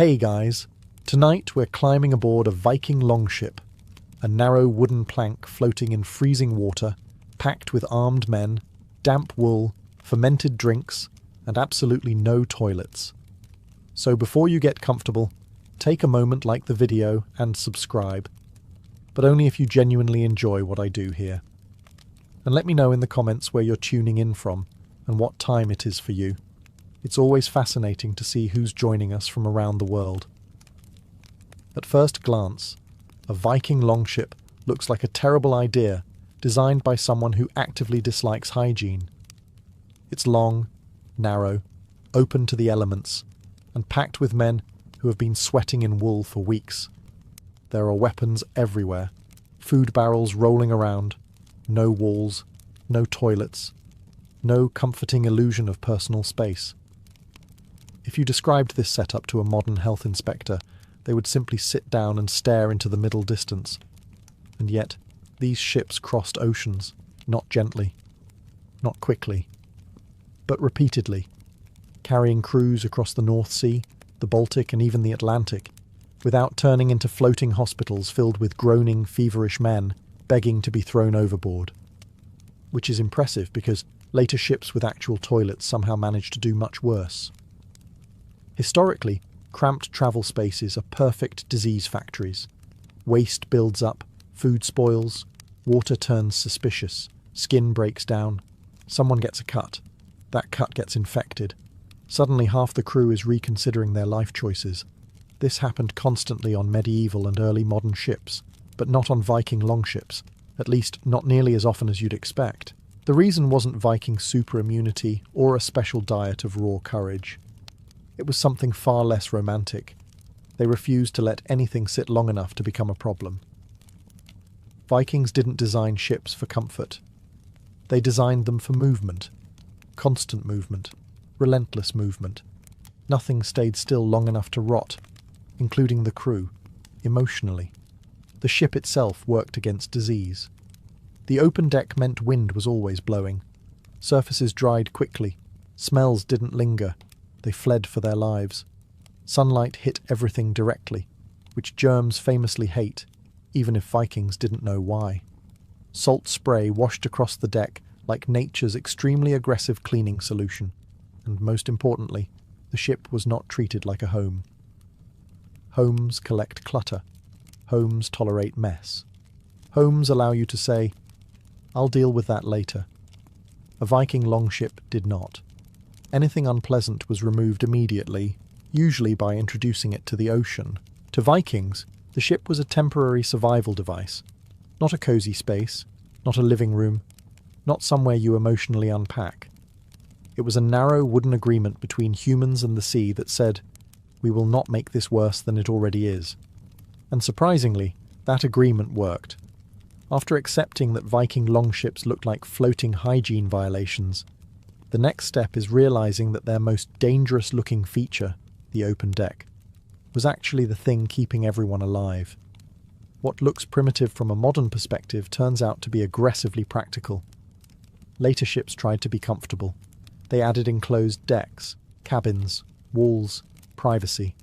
Hey guys, tonight we're climbing aboard a Viking longship, a narrow wooden plank floating in freezing water, packed with armed men, damp wool, fermented drinks, and absolutely no toilets. So before you get comfortable, take a moment, like the video and subscribe, but only if you genuinely enjoy what I do here. And let me know in the comments where you're tuning in from and what time it is for you. It's always fascinating to see who's joining us from around the world. At first glance, a Viking longship looks like a terrible idea designed by someone who actively dislikes hygiene. It's long, narrow, open to the elements, and packed with men who have been sweating in wool for weeks. There are weapons everywhere, food barrels rolling around, no walls, no toilets, no comforting illusion of personal space. If you described this setup to a modern health inspector, they would simply sit down and stare into the middle distance. And yet, these ships crossed oceans, not gently, not quickly, but repeatedly, carrying crews across the North Sea, the Baltic, and even the Atlantic, without turning into floating hospitals filled with groaning, feverish men begging to be thrown overboard. Which is impressive because later ships with actual toilets somehow managed to do much worse. Historically, cramped travel spaces are perfect disease factories. Waste builds up, food spoils, water turns suspicious, skin breaks down, someone gets a cut, that cut gets infected. Suddenly half the crew is reconsidering their life choices. This happened constantly on medieval and early modern ships, but not on Viking longships, at least not nearly as often as you'd expect. The reason wasn't Viking super immunity or a special diet of raw courage. It was something far less romantic. They refused to let anything sit long enough to become a problem. Vikings didn't design ships for comfort. They designed them for movement. Constant movement. Relentless movement. Nothing stayed still long enough to rot, including the crew, emotionally. The ship itself worked against disease. The open deck meant wind was always blowing. Surfaces dried quickly. Smells didn't linger. They fled for their lives. Sunlight hit everything directly, which germs famously hate, even if Vikings didn't know why. Salt spray washed across the deck like nature's extremely aggressive cleaning solution. And most importantly, the ship was not treated like a home. Homes collect clutter. Homes tolerate mess. Homes allow you to say, "I'll deal with that later." A Viking longship did not. Anything unpleasant was removed immediately, usually by introducing it to the ocean. To Vikings, the ship was a temporary survival device, not a cozy space, not a living room, not somewhere you emotionally unpack. It was a narrow wooden agreement between humans and the sea that said, "We will not make this worse than it already is." And surprisingly, that agreement worked. After accepting that Viking longships looked like floating hygiene violations, the next step is realizing that their most dangerous-looking feature, the open deck, was actually the thing keeping everyone alive. What looks primitive from a modern perspective turns out to be aggressively practical. Later ships tried to be comfortable. They added enclosed decks, cabins, walls, privacy.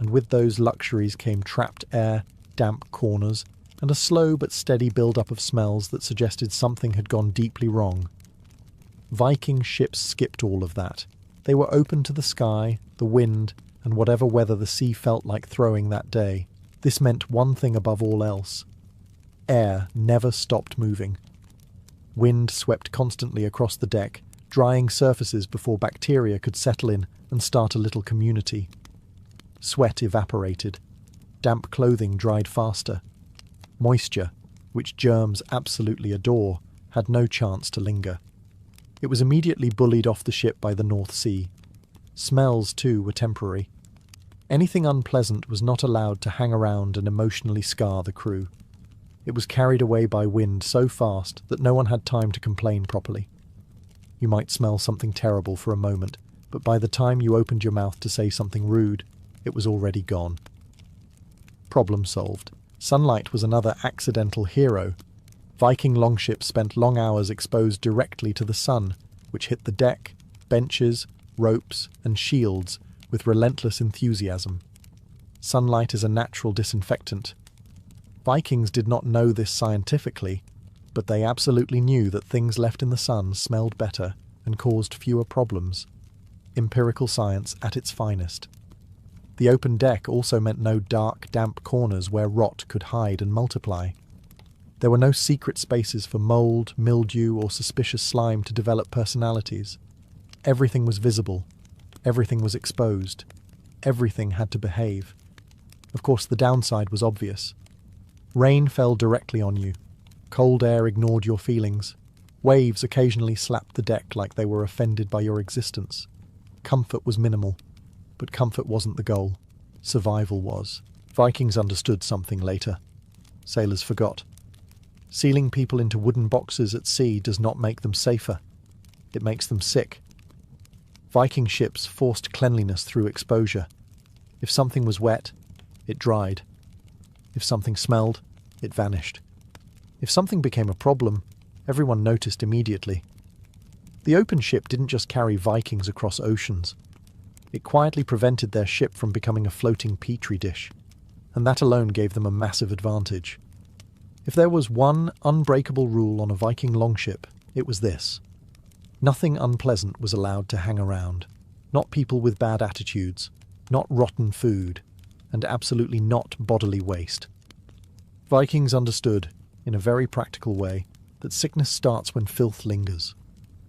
And with those luxuries came trapped air, damp corners, and a slow but steady build-up of smells that suggested something had gone deeply wrong. Viking ships skipped all of that. They were open to the sky, the wind, and whatever weather the sea felt like throwing that day. This meant one thing above all else. Air never stopped moving. Wind swept constantly across the deck, drying surfaces before bacteria could settle in and start a little community. Sweat evaporated. Damp clothing dried faster. Moisture, which germs absolutely adore, had no chance to linger. It was immediately bullied off the ship by the North Sea. Smells, too, were temporary. Anything unpleasant was not allowed to hang around and emotionally scar the crew. It was carried away by wind so fast that no one had time to complain properly. You might smell something terrible for a moment, but by the time you opened your mouth to say something rude, it was already gone. Problem solved. Sunlight was another accidental hero. Viking longships spent long hours exposed directly to the sun, which hit the deck, benches, ropes, and shields, with relentless enthusiasm. Sunlight is a natural disinfectant. Vikings did not know this scientifically, but they absolutely knew that things left in the sun smelled better and caused fewer problems. Empirical science at its finest. The open deck also meant no dark, damp corners where rot could hide and multiply. There were no secret spaces for mould, mildew, or suspicious slime to develop personalities. Everything was visible. Everything was exposed. Everything had to behave. Of course, the downside was obvious. Rain fell directly on you. Cold air ignored your feelings. Waves occasionally slapped the deck like they were offended by your existence. Comfort was minimal, but comfort wasn't the goal. Survival was. Vikings understood something later. Sailors forgot. Sealing people into wooden boxes at sea does not make them safer. It makes them sick. Viking ships forced cleanliness through exposure. If something was wet, it dried. If something smelled, it vanished. If something became a problem, everyone noticed immediately. The open ship didn't just carry Vikings across oceans. It quietly prevented their ship from becoming a floating petri dish, and that alone gave them a massive advantage. If there was one unbreakable rule on a Viking longship, it was this. Nothing unpleasant was allowed to hang around. Not people with bad attitudes, not rotten food, and absolutely not bodily waste. Vikings understood, in a very practical way, that sickness starts when filth lingers,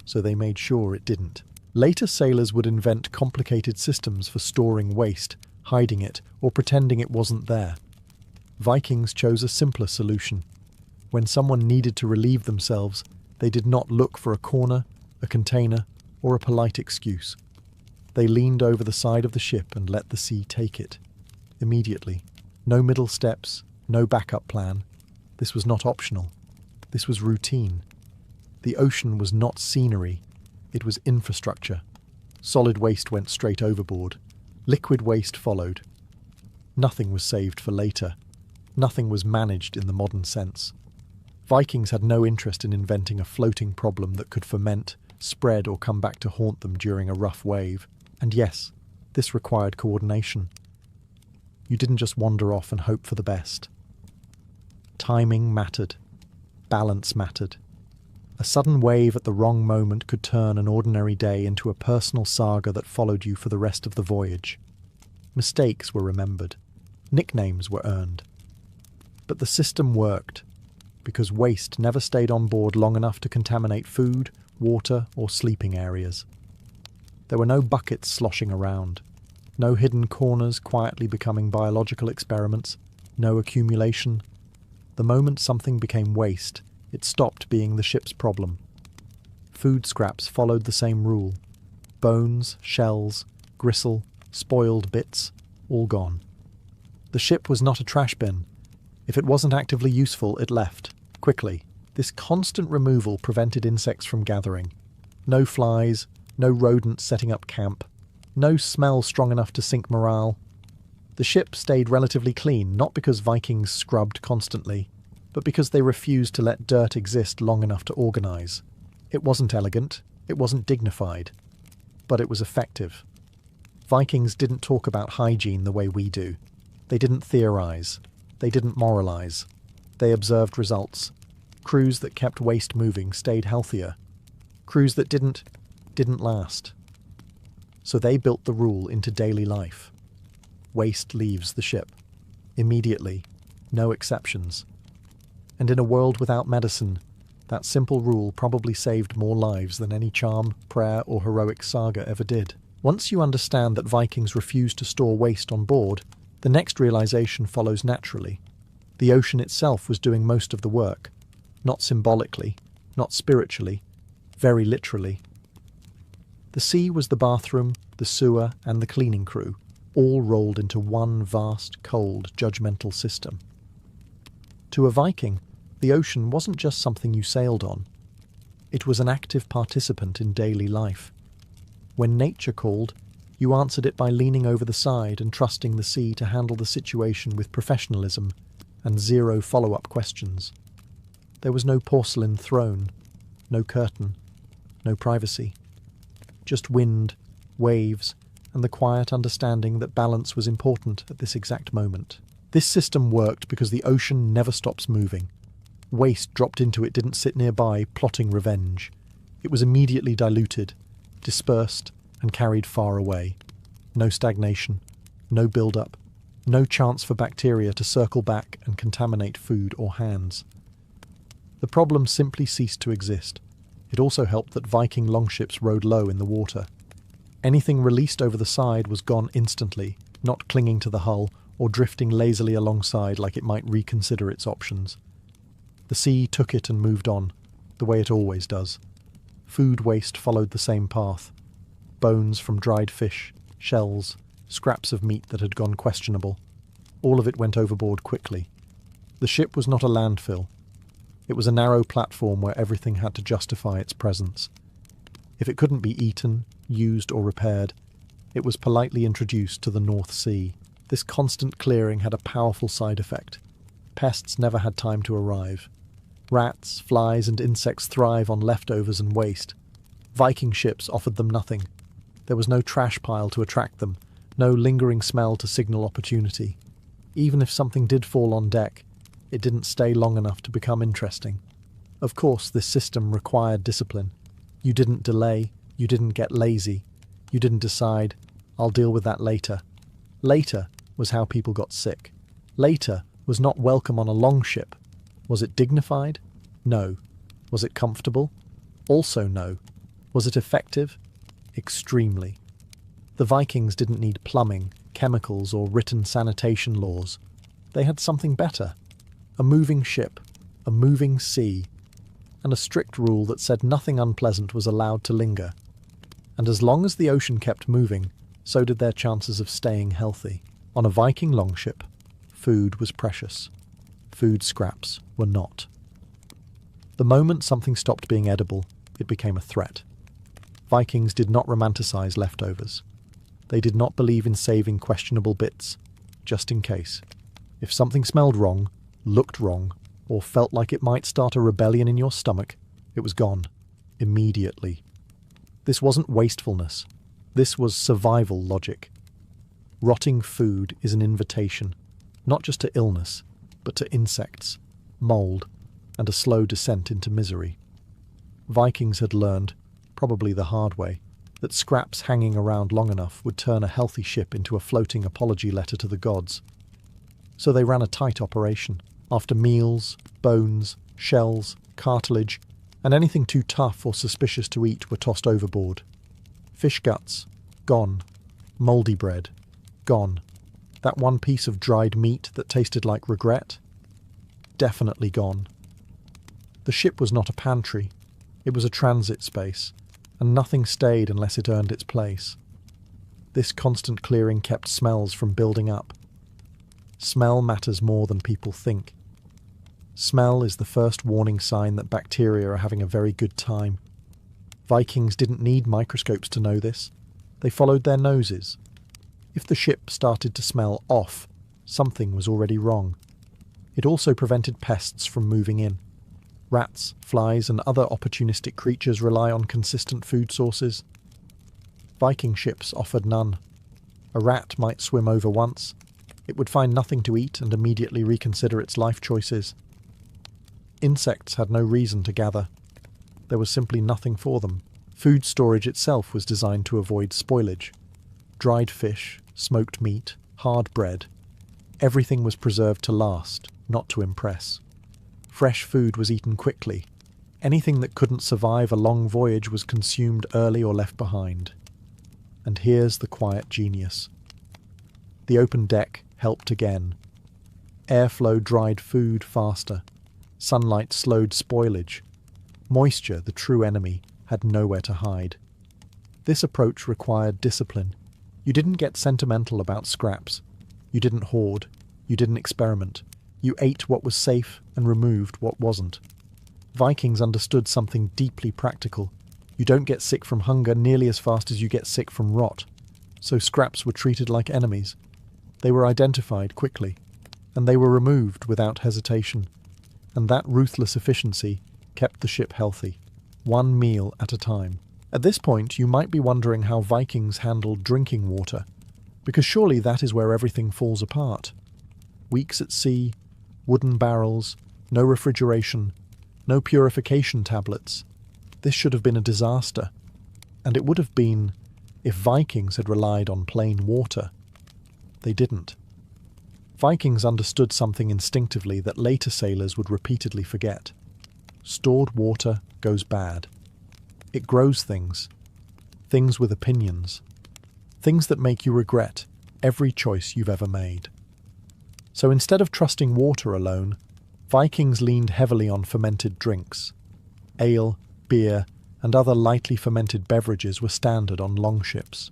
so they made sure it didn't. Later sailors would invent complicated systems for storing waste, hiding it, or pretending it wasn't there. Vikings chose a simpler solution. When someone needed to relieve themselves, they did not look for a corner, a container, or a polite excuse. They leaned over the side of the ship and let the sea take it. Immediately. No middle steps, no backup plan. This was not optional. This was routine. The ocean was not scenery. It was infrastructure. Solid waste went straight overboard. Liquid waste followed. Nothing was saved for later. Nothing was managed in the modern sense. Vikings had no interest in inventing a floating problem that could ferment, spread, or come back to haunt them during a rough wave. And yes, this required coordination. You didn't just wander off and hope for the best. Timing mattered. Balance mattered. A sudden wave at the wrong moment could turn an ordinary day into a personal saga that followed you for the rest of the voyage. Mistakes were remembered. Nicknames were earned. But the system worked, because waste never stayed on board long enough to contaminate food, water, or sleeping areas. There were no buckets sloshing around, no hidden corners quietly becoming biological experiments, no accumulation. The moment something became waste, it stopped being the ship's problem. Food scraps followed the same rule. Bones, shells, gristle, spoiled bits, all gone. The ship was not a trash bin. If it wasn't actively useful, it left, quickly. This constant removal prevented insects from gathering. No flies, no rodents setting up camp, no smell strong enough to sink morale. The ship stayed relatively clean, not because Vikings scrubbed constantly, but because they refused to let dirt exist long enough to organise. It wasn't elegant, it wasn't dignified, but it was effective. Vikings didn't talk about hygiene the way we do. They didn't theorise. They didn't moralise. They observed results. Crews that kept waste moving stayed healthier. Crews that didn't last. So they built the rule into daily life. Waste leaves the ship. Immediately. No exceptions. And in a world without medicine, that simple rule probably saved more lives than any charm, prayer, or heroic saga ever did. Once you understand that Vikings refused to store waste on board, the next realization follows naturally. The ocean itself was doing most of the work. Not symbolically, not spiritually, very literally. The sea was the bathroom, the sewer, and the cleaning crew, all rolled into one vast, cold, judgmental system. To a Viking, the ocean wasn't just something you sailed on. It was an active participant in daily life. When nature called, you answered it by leaning over the side and trusting the sea to handle the situation with professionalism and zero follow-up questions. There was no porcelain throne, no curtain, no privacy. Just wind, waves, and the quiet understanding that balance was important at this exact moment. This system worked because the ocean never stops moving. Waste dropped into it didn't sit nearby plotting revenge. It was immediately diluted, dispersed, and carried far away. No stagnation, no build-up, no chance for bacteria to circle back and contaminate food or hands. The problem simply ceased to exist. It also helped that Viking longships rode low in the water. Anything released over the side was gone instantly, not clinging to the hull or drifting lazily alongside like it might reconsider its options. The sea took it and moved on, the way it always does. Food waste followed the same path. Bones from dried fish, shells, scraps of meat that had gone questionable. All of it went overboard quickly. The ship was not a landfill. It was a narrow platform where everything had to justify its presence. If it couldn't be eaten, used or repaired, it was politely introduced to the North Sea. This constant clearing had a powerful side effect. Pests never had time to arrive. Rats, flies and insects thrive on leftovers and waste. Viking ships offered them nothing. There was no trash pile to attract them, no lingering smell to signal opportunity. Even if something did fall on deck, it didn't stay long enough to become interesting. Of course, this system required discipline. You didn't delay, you didn't get lazy, you didn't decide, I'll deal with that later. Later was how people got sick. Later was not welcome on a longship. Was it dignified? No. Was it comfortable? Also no. Was it effective? Extremely. The Vikings didn't need plumbing, chemicals, or written sanitation laws. They had something better. A moving ship, a moving sea, and a strict rule that said nothing unpleasant was allowed to linger. And as long as the ocean kept moving, so did their chances of staying healthy. On a Viking longship, food was precious. Food scraps were not. The moment something stopped being edible, it became a threat. Vikings did not romanticize leftovers. They did not believe in saving questionable bits, just in case. If something smelled wrong, looked wrong, or felt like it might start a rebellion in your stomach, it was gone. Immediately. This wasn't wastefulness. This was survival logic. Rotting food is an invitation, not just to illness, but to insects, mold, and a slow descent into misery. Vikings had learned, probably the hard way, that scraps hanging around long enough would turn a healthy ship into a floating apology letter to the gods. So they ran a tight operation. After meals, bones, shells, cartilage, and anything too tough or suspicious to eat were tossed overboard. Fish guts, gone. Mouldy bread, gone. That one piece of dried meat that tasted like regret, definitely gone. The ship was not a pantry. It was a transit space, and nothing stayed unless it earned its place. This constant clearing kept smells from building up. Smell matters more than people think. Smell is the first warning sign that bacteria are having a very good time. Vikings didn't need microscopes to know this. They followed their noses. If the ship started to smell off, something was already wrong. It also prevented pests from moving in. Rats, flies, and other opportunistic creatures rely on consistent food sources. Viking ships offered none. A rat might swim over once. It would find nothing to eat and immediately reconsider its life choices. Insects had no reason to gather. There was simply nothing for them. Food storage itself was designed to avoid spoilage. Dried fish, smoked meat, hard bread. Everything was preserved to last, not to impress. Fresh food was eaten quickly. Anything that couldn't survive a long voyage was consumed early or left behind. And here's the quiet genius. The open deck helped again. Airflow dried food faster. Sunlight slowed spoilage. Moisture, the true enemy, had nowhere to hide. This approach required discipline. You didn't get sentimental about scraps. You didn't hoard. You didn't experiment. You ate what was safe and removed what wasn't. Vikings understood something deeply practical. You don't get sick from hunger nearly as fast as you get sick from rot. So scraps were treated like enemies. They were identified quickly, and they were removed without hesitation. And that ruthless efficiency kept the ship healthy, one meal at a time. At this point, you might be wondering how Vikings handled drinking water, because surely that is where everything falls apart. Weeks at sea, wooden barrels, no refrigeration, no purification tablets. This should have been a disaster, and it would have been if Vikings had relied on plain water. They didn't. Vikings understood something instinctively that later sailors would repeatedly forget. Stored water goes bad. It grows things with opinions, things that make you regret every choice you've ever made. So instead of trusting water alone, Vikings leaned heavily on fermented drinks. Ale, beer, and other lightly fermented beverages were standard on longships.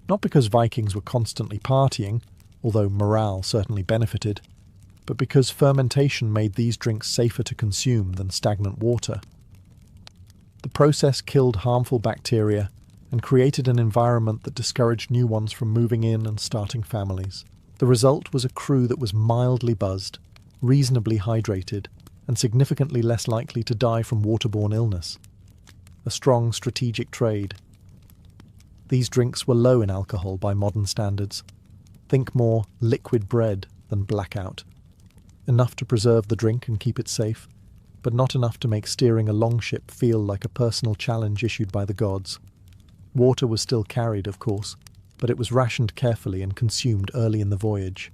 Not because Vikings were constantly partying, although morale certainly benefited, but because fermentation made these drinks safer to consume than stagnant water. The process killed harmful bacteria and created an environment that discouraged new ones from moving in and starting families. The result was a crew that was mildly buzzed, reasonably hydrated, and significantly less likely to die from waterborne illness. A strong strategic trade. These drinks were low in alcohol by modern standards. Think more liquid bread than blackout. Enough to preserve the drink and keep it safe, but not enough to make steering a longship feel like a personal challenge issued by the gods. Water was still carried, of course, but it was rationed carefully and consumed early in the voyage.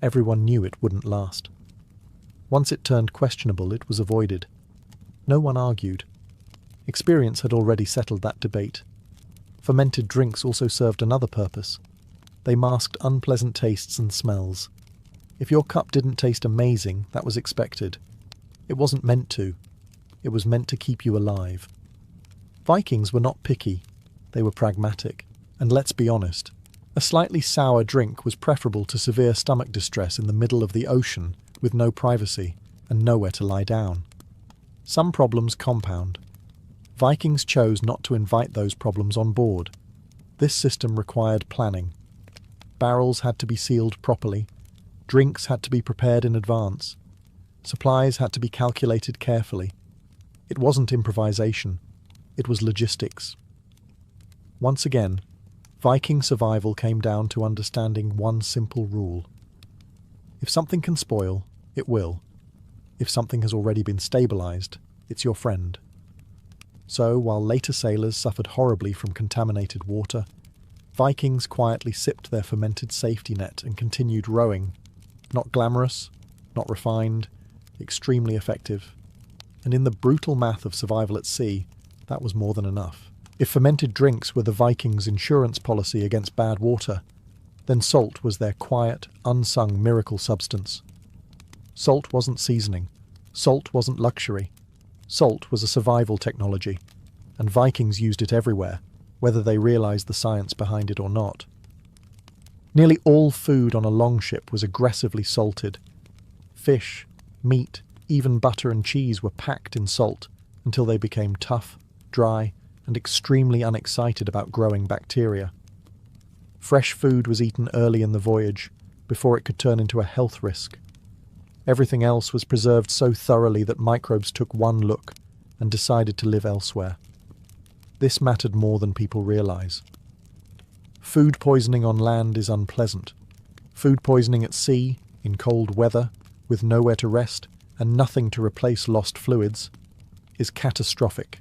Everyone knew it wouldn't last. Once it turned questionable, it was avoided. No one argued. Experience had already settled that debate. Fermented drinks also served another purpose. They masked unpleasant tastes and smells. If your cup didn't taste amazing, that was expected. It wasn't meant to. It was meant to keep you alive. Vikings were not picky. They were pragmatic. And let's be honest, a slightly sour drink was preferable to severe stomach distress in the middle of the ocean with no privacy and nowhere to lie down. Some problems compound. Vikings chose not to invite those problems on board. This system required planning. Barrels had to be sealed properly. Drinks had to be prepared in advance. Supplies had to be calculated carefully. It wasn't improvisation. It was logistics. Once again, Viking survival came down to understanding one simple rule. If something can spoil, it will. If something has already been stabilized, it's your friend. So, while later sailors suffered horribly from contaminated water, Vikings quietly sipped their fermented safety net and continued rowing. Not glamorous, not refined, extremely effective. And in the brutal math of survival at sea, that was more than enough. If fermented drinks were the Vikings' insurance policy against bad water, then salt was their quiet, unsung miracle substance. Salt wasn't seasoning. Salt wasn't luxury. Salt was a survival technology, and Vikings used it everywhere, whether they realized the science behind it or not. Nearly all food on a longship was aggressively salted. Fish, meat, even butter and cheese were packed in salt until they became tough, dry, and extremely unexcited about growing bacteria. Fresh food was eaten early in the voyage, before it could turn into a health risk. Everything else was preserved so thoroughly that microbes took one look and decided to live elsewhere. This mattered more than people realize. Food poisoning on land is unpleasant. Food poisoning at sea, in cold weather, with nowhere to rest and nothing to replace lost fluids, is catastrophic.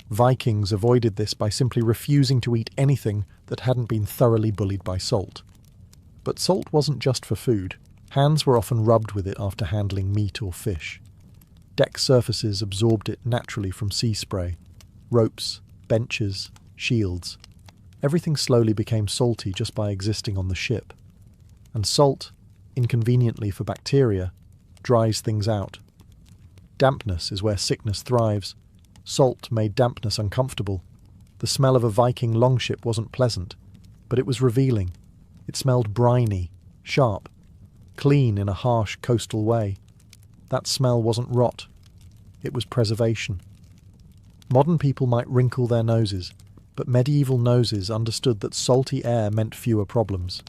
Vikings avoided this by simply refusing to eat anything that hadn't been thoroughly bullied by salt. But salt wasn't just for food. Hands were often rubbed with it after handling meat or fish. Deck surfaces absorbed it naturally from sea spray. Ropes, benches, shields. Everything slowly became salty just by existing on the ship. And salt, inconveniently for bacteria, dries things out. Dampness is where sickness thrives. Salt made dampness uncomfortable. The smell of a Viking longship wasn't pleasant, but it was revealing. It smelled briny, sharp, clean in a harsh coastal way. That smell wasn't rot. It was preservation. Modern people might wrinkle their noses, but medieval noses understood that salty air meant fewer problems.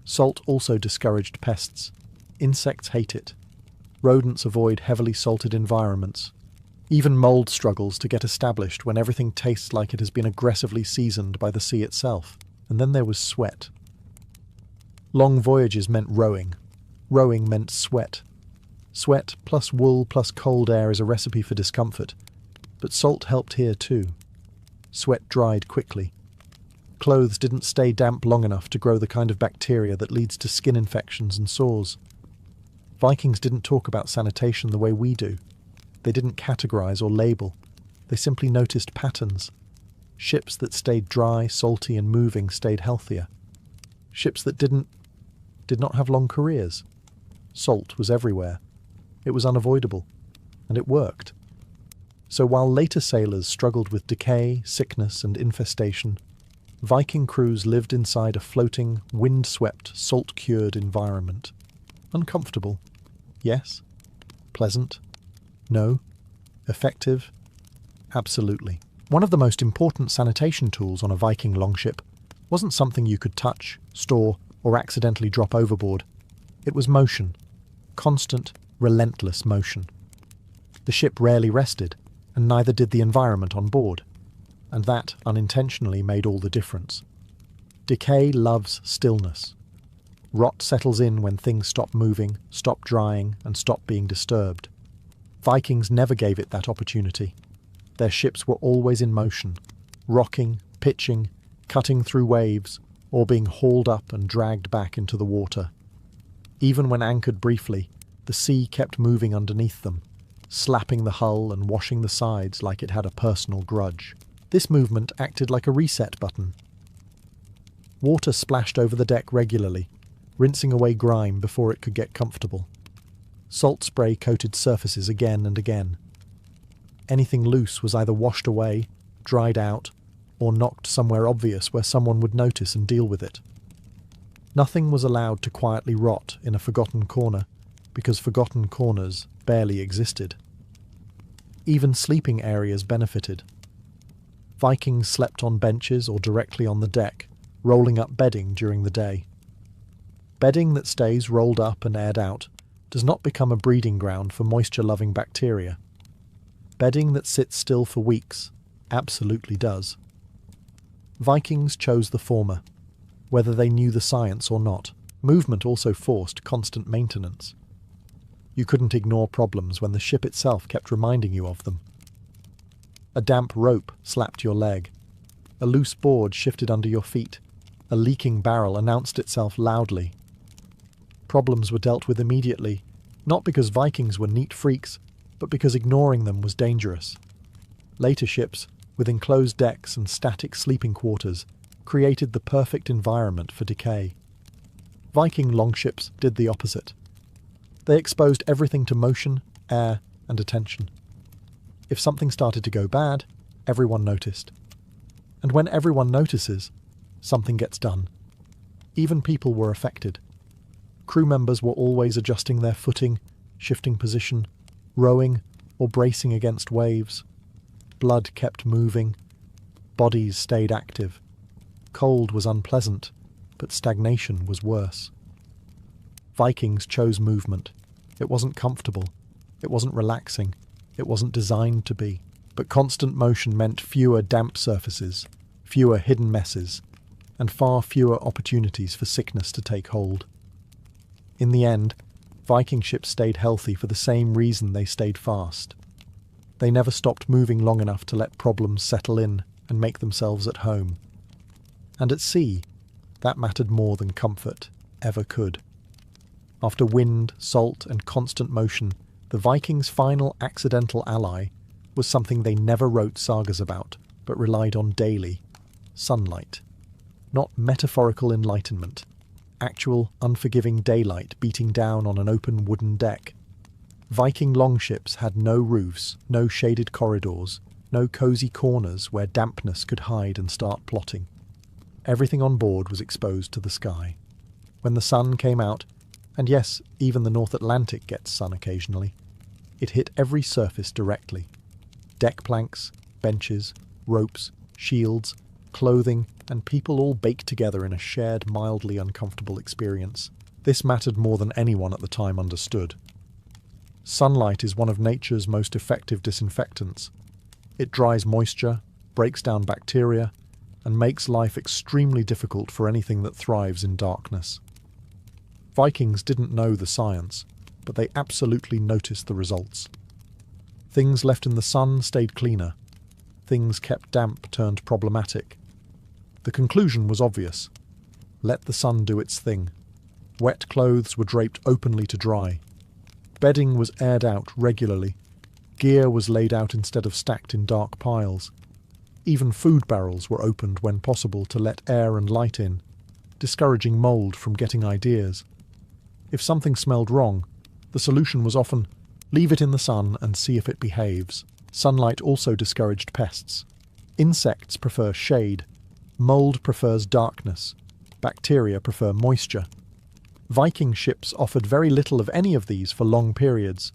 Salt also discouraged pests. Insects hate it. Rodents avoid heavily salted environments. Even mould struggles to get established when everything tastes like it has been aggressively seasoned by the sea itself. And then there was sweat. Long voyages meant rowing. Rowing meant sweat. Sweat plus wool plus cold air is a recipe for discomfort. But salt helped here too. Sweat dried quickly. Clothes didn't stay damp long enough to grow the kind of bacteria that leads to skin infections and sores. Vikings didn't talk about sanitation the way we do. They didn't categorize or label. They simply noticed patterns. Ships that stayed dry, salty and moving stayed healthier. Ships that did not have long careers. Salt was everywhere. It was unavoidable. And it worked. So while later sailors struggled with decay, sickness and infestation, Viking crews lived inside a floating, wind-swept, salt-cured environment. Uncomfortable? Yes. Pleasant? No. Effective? Absolutely. One of the most important sanitation tools on a Viking longship wasn't something you could touch, store, or accidentally drop overboard. It was motion. Constant, relentless motion. The ship rarely rested, and neither did the environment on board. And that unintentionally made all the difference. Decay loves stillness. Rot settles in when things stop moving, stop drying, and stop being disturbed. Vikings never gave it that opportunity. Their ships were always in motion, rocking, pitching, cutting through waves, or being hauled up and dragged back into the water. Even when anchored briefly, the sea kept moving underneath them, slapping the hull and washing the sides like it had a personal grudge. This movement acted like a reset button. Water splashed over the deck regularly, rinsing away grime before it could get comfortable. Salt spray coated surfaces again and again. Anything loose was either washed away, dried out, or knocked somewhere obvious where someone would notice and deal with it. Nothing was allowed to quietly rot in a forgotten corner, because forgotten corners barely existed. Even sleeping areas benefited. Vikings slept on benches or directly on the deck, rolling up bedding during the day. Bedding that stays rolled up and aired out does not become a breeding ground for moisture-loving bacteria. Bedding that sits still for weeks absolutely does. Vikings chose the former, whether they knew the science or not. Movement also forced constant maintenance. You couldn't ignore problems when the ship itself kept reminding you of them. A damp rope slapped your leg. A loose board shifted under your feet. A leaking barrel announced itself loudly. Problems were dealt with immediately, not because Vikings were neat freaks, but because ignoring them was dangerous. Later ships, with enclosed decks and static sleeping quarters, created the perfect environment for decay. Viking longships did the opposite. They exposed everything to motion, air, and attention. If something started to go bad, everyone noticed. And when everyone notices, something gets done. Even people were affected. Crew members were always adjusting their footing, shifting position, rowing, or bracing against waves. Blood kept moving. Bodies stayed active. Cold was unpleasant, but stagnation was worse. Vikings chose movement. It wasn't comfortable. It wasn't relaxing. It wasn't designed to be. But constant motion meant fewer damp surfaces, fewer hidden messes, and far fewer opportunities for sickness to take hold. In the end, Viking ships stayed healthy for the same reason they stayed fast. They never stopped moving long enough to let problems settle in and make themselves at home. And at sea, that mattered more than comfort ever could. After wind, salt, and constant motion, the Vikings' final accidental ally was something they never wrote sagas about, but relied on daily: sunlight. Not metaphorical enlightenment, actual, unforgiving daylight beating down on an open wooden deck. Viking longships had no roofs, no shaded corridors, no cosy corners where dampness could hide and start plotting. Everything on board was exposed to the sky. When the sun came out, and yes, even the North Atlantic gets sun occasionally, it hit every surface directly. Deck planks, benches, ropes, shields, clothing, and people all baked together in a shared, mildly uncomfortable experience. This mattered more than anyone at the time understood. Sunlight is one of nature's most effective disinfectants. It dries moisture, breaks down bacteria, and makes life extremely difficult for anything that thrives in darkness. Vikings didn't know the science, but they absolutely noticed the results. Things left in the sun stayed cleaner. Things kept damp turned problematic. The conclusion was obvious. Let the sun do its thing. Wet clothes were draped openly to dry. Bedding was aired out regularly. Gear was laid out instead of stacked in dark piles. Even food barrels were opened when possible to let air and light in, discouraging mould from getting ideas. If something smelled wrong, the solution was often, leave it in the sun and see if it behaves. Sunlight also discouraged pests. Insects prefer shade. Mould prefers darkness. Bacteria prefer moisture. Viking ships offered very little of any of these for long periods.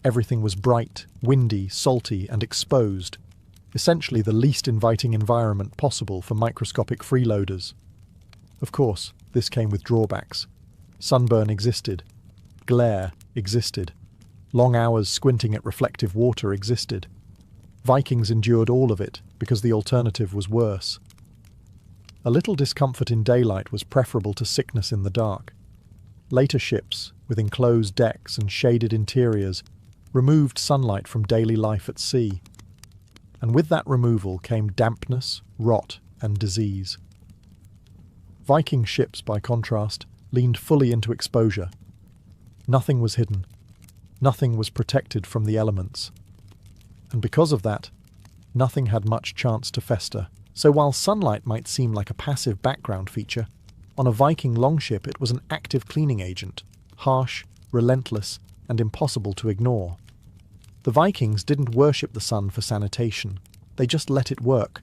Everything was bright, windy, salty, and exposed. Essentially the least inviting environment possible for microscopic freeloaders. Of course, this came with drawbacks. Sunburn existed. Glare existed. Long hours squinting at reflective water existed. Vikings endured all of it because the alternative was worse. A little discomfort in daylight was preferable to sickness in the dark. Later ships, with enclosed decks and shaded interiors, removed sunlight from daily life at sea. And with that removal came dampness, rot, and disease. Viking ships, by contrast, leaned fully into exposure. Nothing was hidden. Nothing was protected from the elements. And because of that, nothing had much chance to fester. So while sunlight might seem like a passive background feature, on a Viking longship it was an active cleaning agent, harsh, relentless, and impossible to ignore. The Vikings didn't worship the sun for sanitation, they just let it work.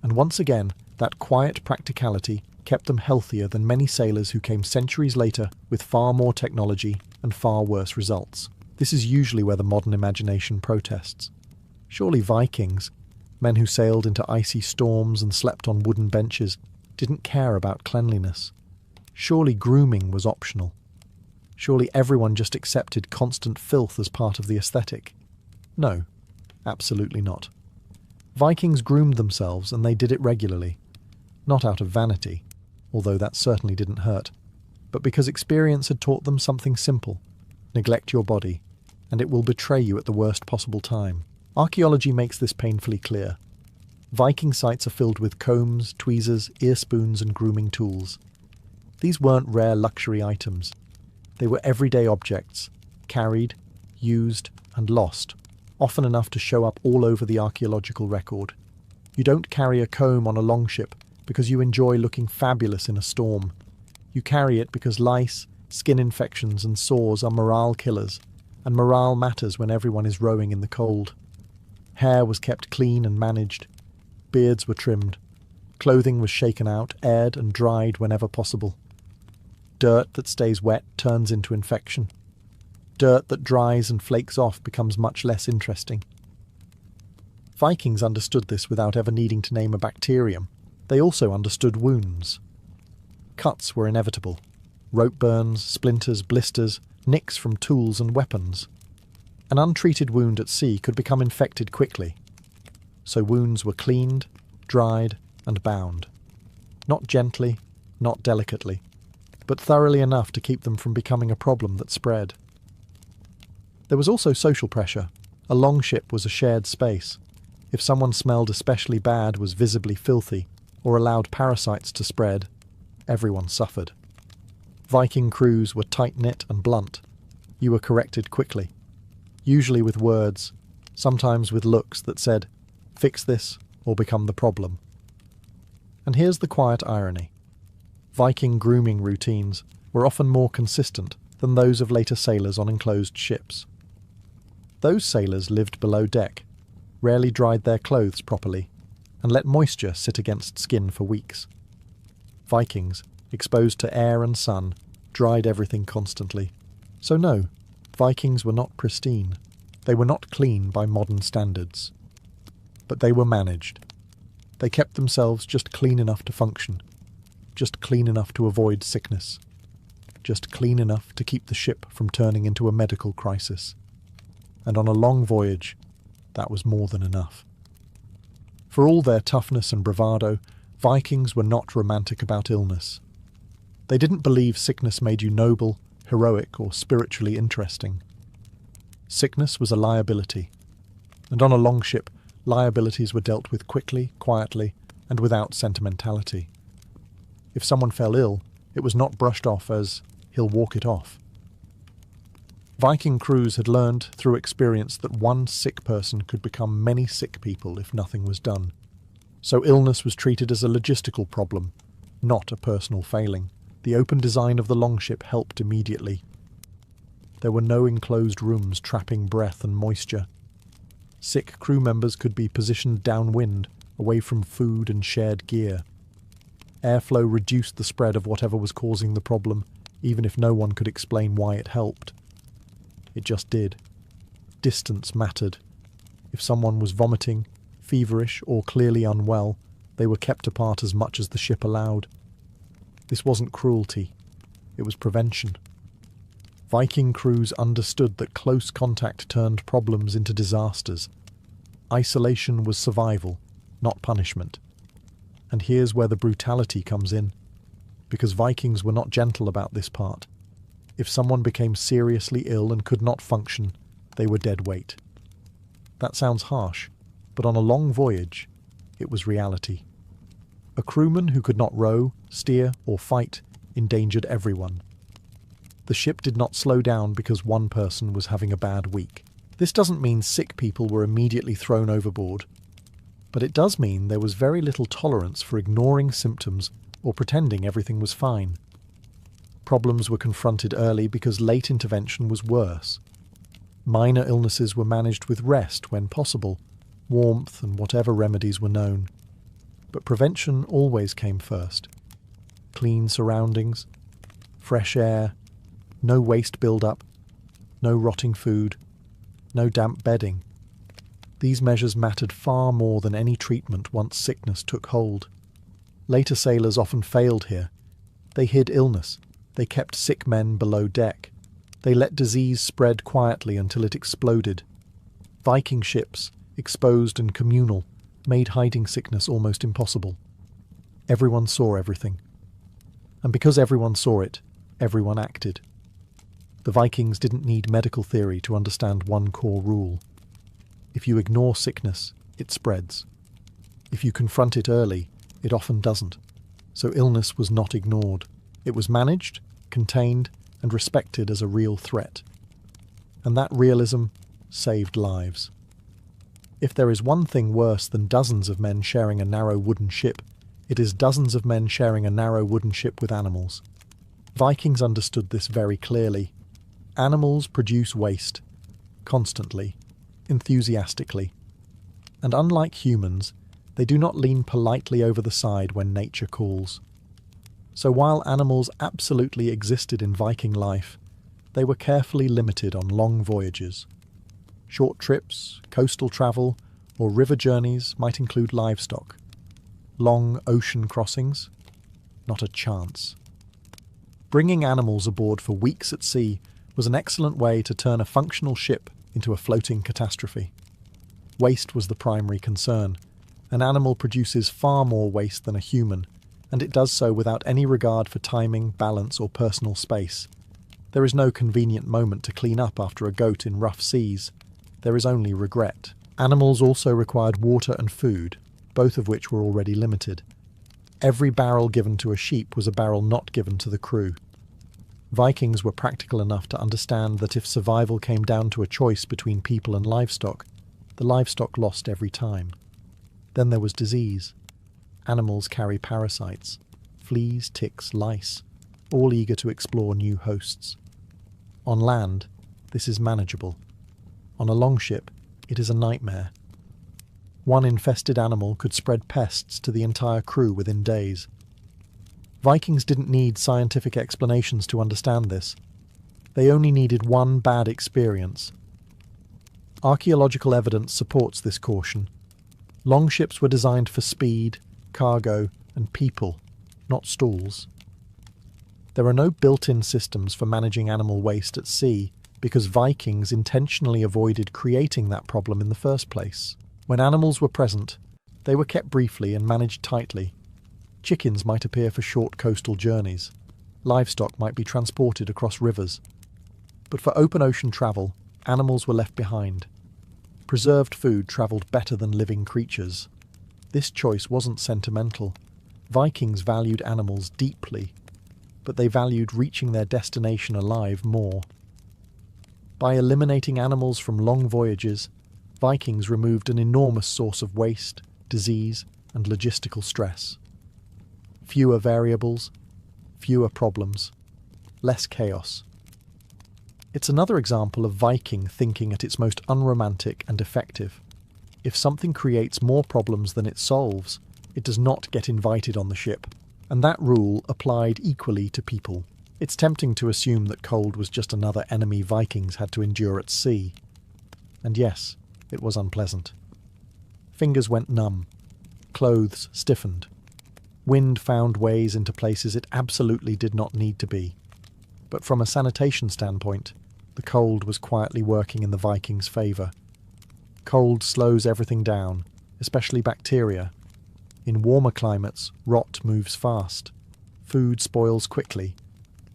And once again, that quiet practicality kept them healthier than many sailors who came centuries later with far more technology and far worse results. This is usually where the modern imagination protests. Surely Vikings, men who sailed into icy storms and slept on wooden benches, didn't care about cleanliness. Surely grooming was optional. Surely everyone just accepted constant filth as part of the aesthetic. No, absolutely not. Vikings groomed themselves and they did it regularly. Not out of vanity, although that certainly didn't hurt, but because experience had taught them something simple. Neglect your body, and it will betray you at the worst possible time. Archaeology makes this painfully clear. Viking sites are filled with combs, tweezers, ear spoons, and grooming tools. These weren't rare luxury items. They were everyday objects, carried, used, and lost, often enough to show up all over the archaeological record. You don't carry a comb on a longship because you enjoy looking fabulous in a storm. You carry it because lice, skin infections, and sores are morale killers, and morale matters when everyone is rowing in the cold. Hair was kept clean and managed. Beards were trimmed. Clothing was shaken out, aired, and dried whenever possible. Dirt that stays wet turns into infection. Dirt that dries and flakes off becomes much less interesting. Vikings understood this without ever needing to name a bacterium. They also understood wounds. Cuts were inevitable. Rope burns, splinters, blisters, nicks from tools and weapons. An untreated wound at sea could become infected quickly. So wounds were cleaned, dried, and bound. Not gently, not delicately, but thoroughly enough to keep them from becoming a problem that spread. There was also social pressure. A longship was a shared space. If someone smelled especially bad, was visibly filthy, or allowed parasites to spread, everyone suffered. Viking crews were tight-knit and blunt. You were corrected quickly, usually with words, sometimes with looks that said, fix this or become the problem. And here's the quiet irony. Viking grooming routines were often more consistent than those of later sailors on enclosed ships. Those sailors lived below deck, rarely dried their clothes properly, and let moisture sit against skin for weeks. Vikings, exposed to air and sun, dried everything constantly. So no, Vikings were not pristine. They were not clean by modern standards. But they were managed. They kept themselves just clean enough to function, just clean enough to avoid sickness, just clean enough to keep the ship from turning into a medical crisis. and on a long voyage, that was more than enough. For all their toughness and bravado, Vikings were not romantic about illness. They didn't believe sickness made you noble, heroic, or spiritually interesting. Sickness was a liability, and on a longship, liabilities were dealt with quickly, quietly, and without sentimentality. If someone fell ill, it was not brushed off as, "He'll walk it off." Viking crews had learned through experience that one sick person could become many sick people if nothing was done. So illness was treated as a logistical problem, not a personal failing. The open design of the longship helped immediately. There were no enclosed rooms trapping breath and moisture. Sick crew members could be positioned downwind, away from food and shared gear. Airflow reduced the spread of whatever was causing the problem, even if no one could explain why it helped. It just did. Distance mattered. If someone was vomiting, feverish, or clearly unwell, they were kept apart as much as the ship allowed. This wasn't cruelty. It was prevention. Viking crews understood that close contact turned problems into disasters. Isolation was survival, not punishment. And here's where the brutality comes in, because Vikings were not gentle about this part. If someone became seriously ill and could not function, they were dead weight. That sounds harsh, but on a long voyage, it was reality. A crewman who could not row, steer, or fight endangered everyone. The ship did not slow down because one person was having a bad week. This doesn't mean sick people were immediately thrown overboard, but it does mean there was very little tolerance for ignoring symptoms or pretending everything was fine. Problems were confronted early because late intervention was worse. Minor illnesses were managed with rest when possible, warmth and whatever remedies were known. But prevention always came first. Clean surroundings, fresh air, no waste build-up, no rotting food, no damp bedding. These measures mattered far more than any treatment once sickness took hold. Later sailors often failed here. They hid illness. They kept sick men below deck. They let disease spread quietly until it exploded. Viking ships, exposed and communal, made hiding sickness almost impossible. Everyone saw everything. And because everyone saw it, everyone acted. The Vikings didn't need medical theory to understand one core rule. If you ignore sickness, it spreads. If you confront it early, it often doesn't. So illness was not ignored. It was managed, contained, and respected as a real threat. And that realism saved lives. If there is one thing worse than dozens of men sharing a narrow wooden ship, it is dozens of men sharing a narrow wooden ship with animals. Vikings understood this very clearly. Animals produce waste, constantly, enthusiastically. And unlike humans, they do not lean politely over the side when nature calls. So while animals absolutely existed in Viking life, they were carefully limited on long voyages. Short trips, coastal travel, or river journeys might include livestock. Long ocean crossings? Not a chance. Bringing animals aboard for weeks at sea was an excellent way to turn a functional ship into a floating catastrophe. Waste was the primary concern. An animal produces far more waste than a human, and it does so without any regard for timing, balance, or personal space. There is no convenient moment to clean up after a goat in rough seas. There is only regret. Animals also required water and food, both of which were already limited. Every barrel given to a sheep was a barrel not given to the crew. Vikings were practical enough to understand that if survival came down to a choice between people and livestock, the livestock lost every time. Then there was disease. Animals carry parasites, fleas, ticks, lice, all eager to explore new hosts. On land, this is manageable. On a longship, it is a nightmare. One infested animal could spread pests to the entire crew within days. Vikings didn't need scientific explanations to understand this. They only needed one bad experience. Archaeological evidence supports this caution. Longships were designed for speed, cargo, and people, not stalls. There are no built-in systems for managing animal waste at sea, because Vikings intentionally avoided creating that problem in the first place. When animals were present, they were kept briefly and managed tightly. Chickens might appear for short coastal journeys. Livestock might be transported across rivers. But for open ocean travel, animals were left behind. Preserved food travelled better than living creatures. This choice wasn't sentimental. Vikings valued animals deeply, but they valued reaching their destination alive more. By eliminating animals from long voyages, Vikings removed an enormous source of waste, disease, and logistical stress. Fewer variables, fewer problems, less chaos. It's another example of Viking thinking at its most unromantic and effective. If something creates more problems than it solves, it does not get invited on the ship, and that rule applied equally to people. It's tempting to assume that cold was just another enemy Vikings had to endure at sea. And yes, it was unpleasant. Fingers went numb. Clothes stiffened. Wind found ways into places it absolutely did not need to be. But from a sanitation standpoint, the cold was quietly working in the Vikings' favour. Cold slows everything down, especially bacteria. In warmer climates, rot moves fast. Food spoils quickly.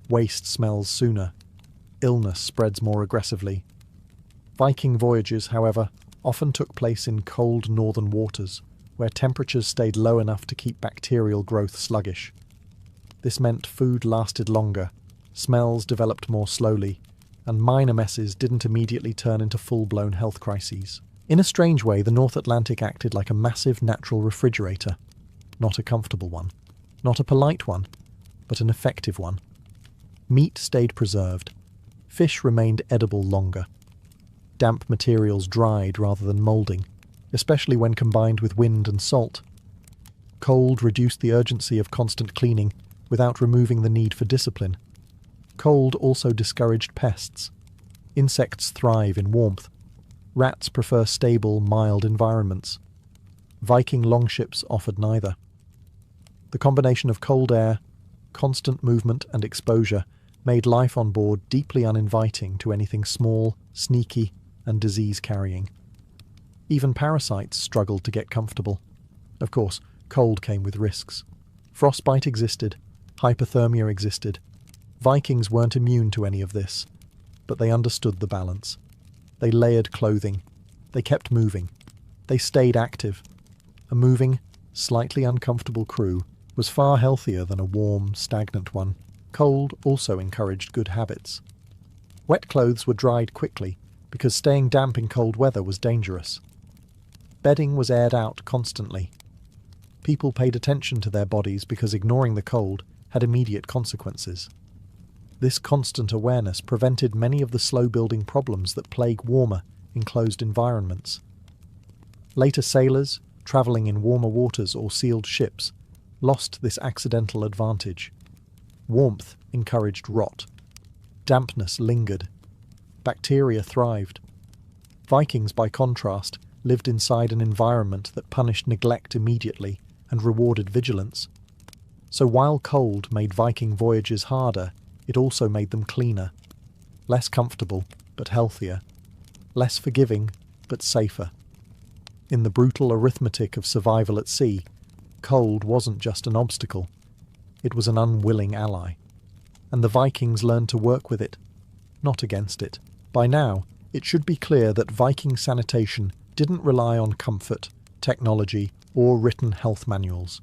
Waste smells sooner. Illness spreads more aggressively. Viking voyages, however, often took place in cold northern waters, where temperatures stayed low enough to keep bacterial growth sluggish. This meant food lasted longer, smells developed more slowly, and minor messes didn't immediately turn into full-blown health crises. In a strange way, the North Atlantic acted like a massive natural refrigerator. Not a comfortable one, not a polite one, but an effective one. Meat stayed preserved. Fish remained edible longer. Damp materials dried rather than moulding, especially when combined with wind and salt. Cold reduced the urgency of constant cleaning without removing the need for discipline. Cold also discouraged pests. Insects thrive in warmth. Rats prefer stable, mild environments. Viking longships offered neither. The combination of cold air, constant movement and exposure made life on board deeply uninviting to anything small, sneaky, and disease-carrying. Even parasites struggled to get comfortable. Of course, cold came with risks. Frostbite existed, hypothermia existed. Vikings weren't immune to any of this, but they understood the balance. They layered clothing. They kept moving. They stayed active. A moving, slightly uncomfortable crew was far healthier than a warm, stagnant one. Cold also encouraged good habits. Wet clothes were dried quickly, because staying damp in cold weather was dangerous. Bedding was aired out constantly. People paid attention to their bodies because ignoring the cold had immediate consequences. This constant awareness prevented many of the slow-building problems that plague warmer, enclosed environments. Later sailors, travelling in warmer waters or sealed ships, lost this accidental advantage. Warmth encouraged rot. Dampness lingered. Bacteria thrived. Vikings, by contrast, lived inside an environment that punished neglect immediately and rewarded vigilance. So while cold made Viking voyages harder, it also made them cleaner. Less comfortable, but healthier. Less forgiving, but safer. In the brutal arithmetic of survival at sea, cold wasn't just an obstacle. It was an unwilling ally. And the Vikings learned to work with it, not against it. By now, it should be clear that Viking sanitation didn't rely on comfort, technology, or written health manuals.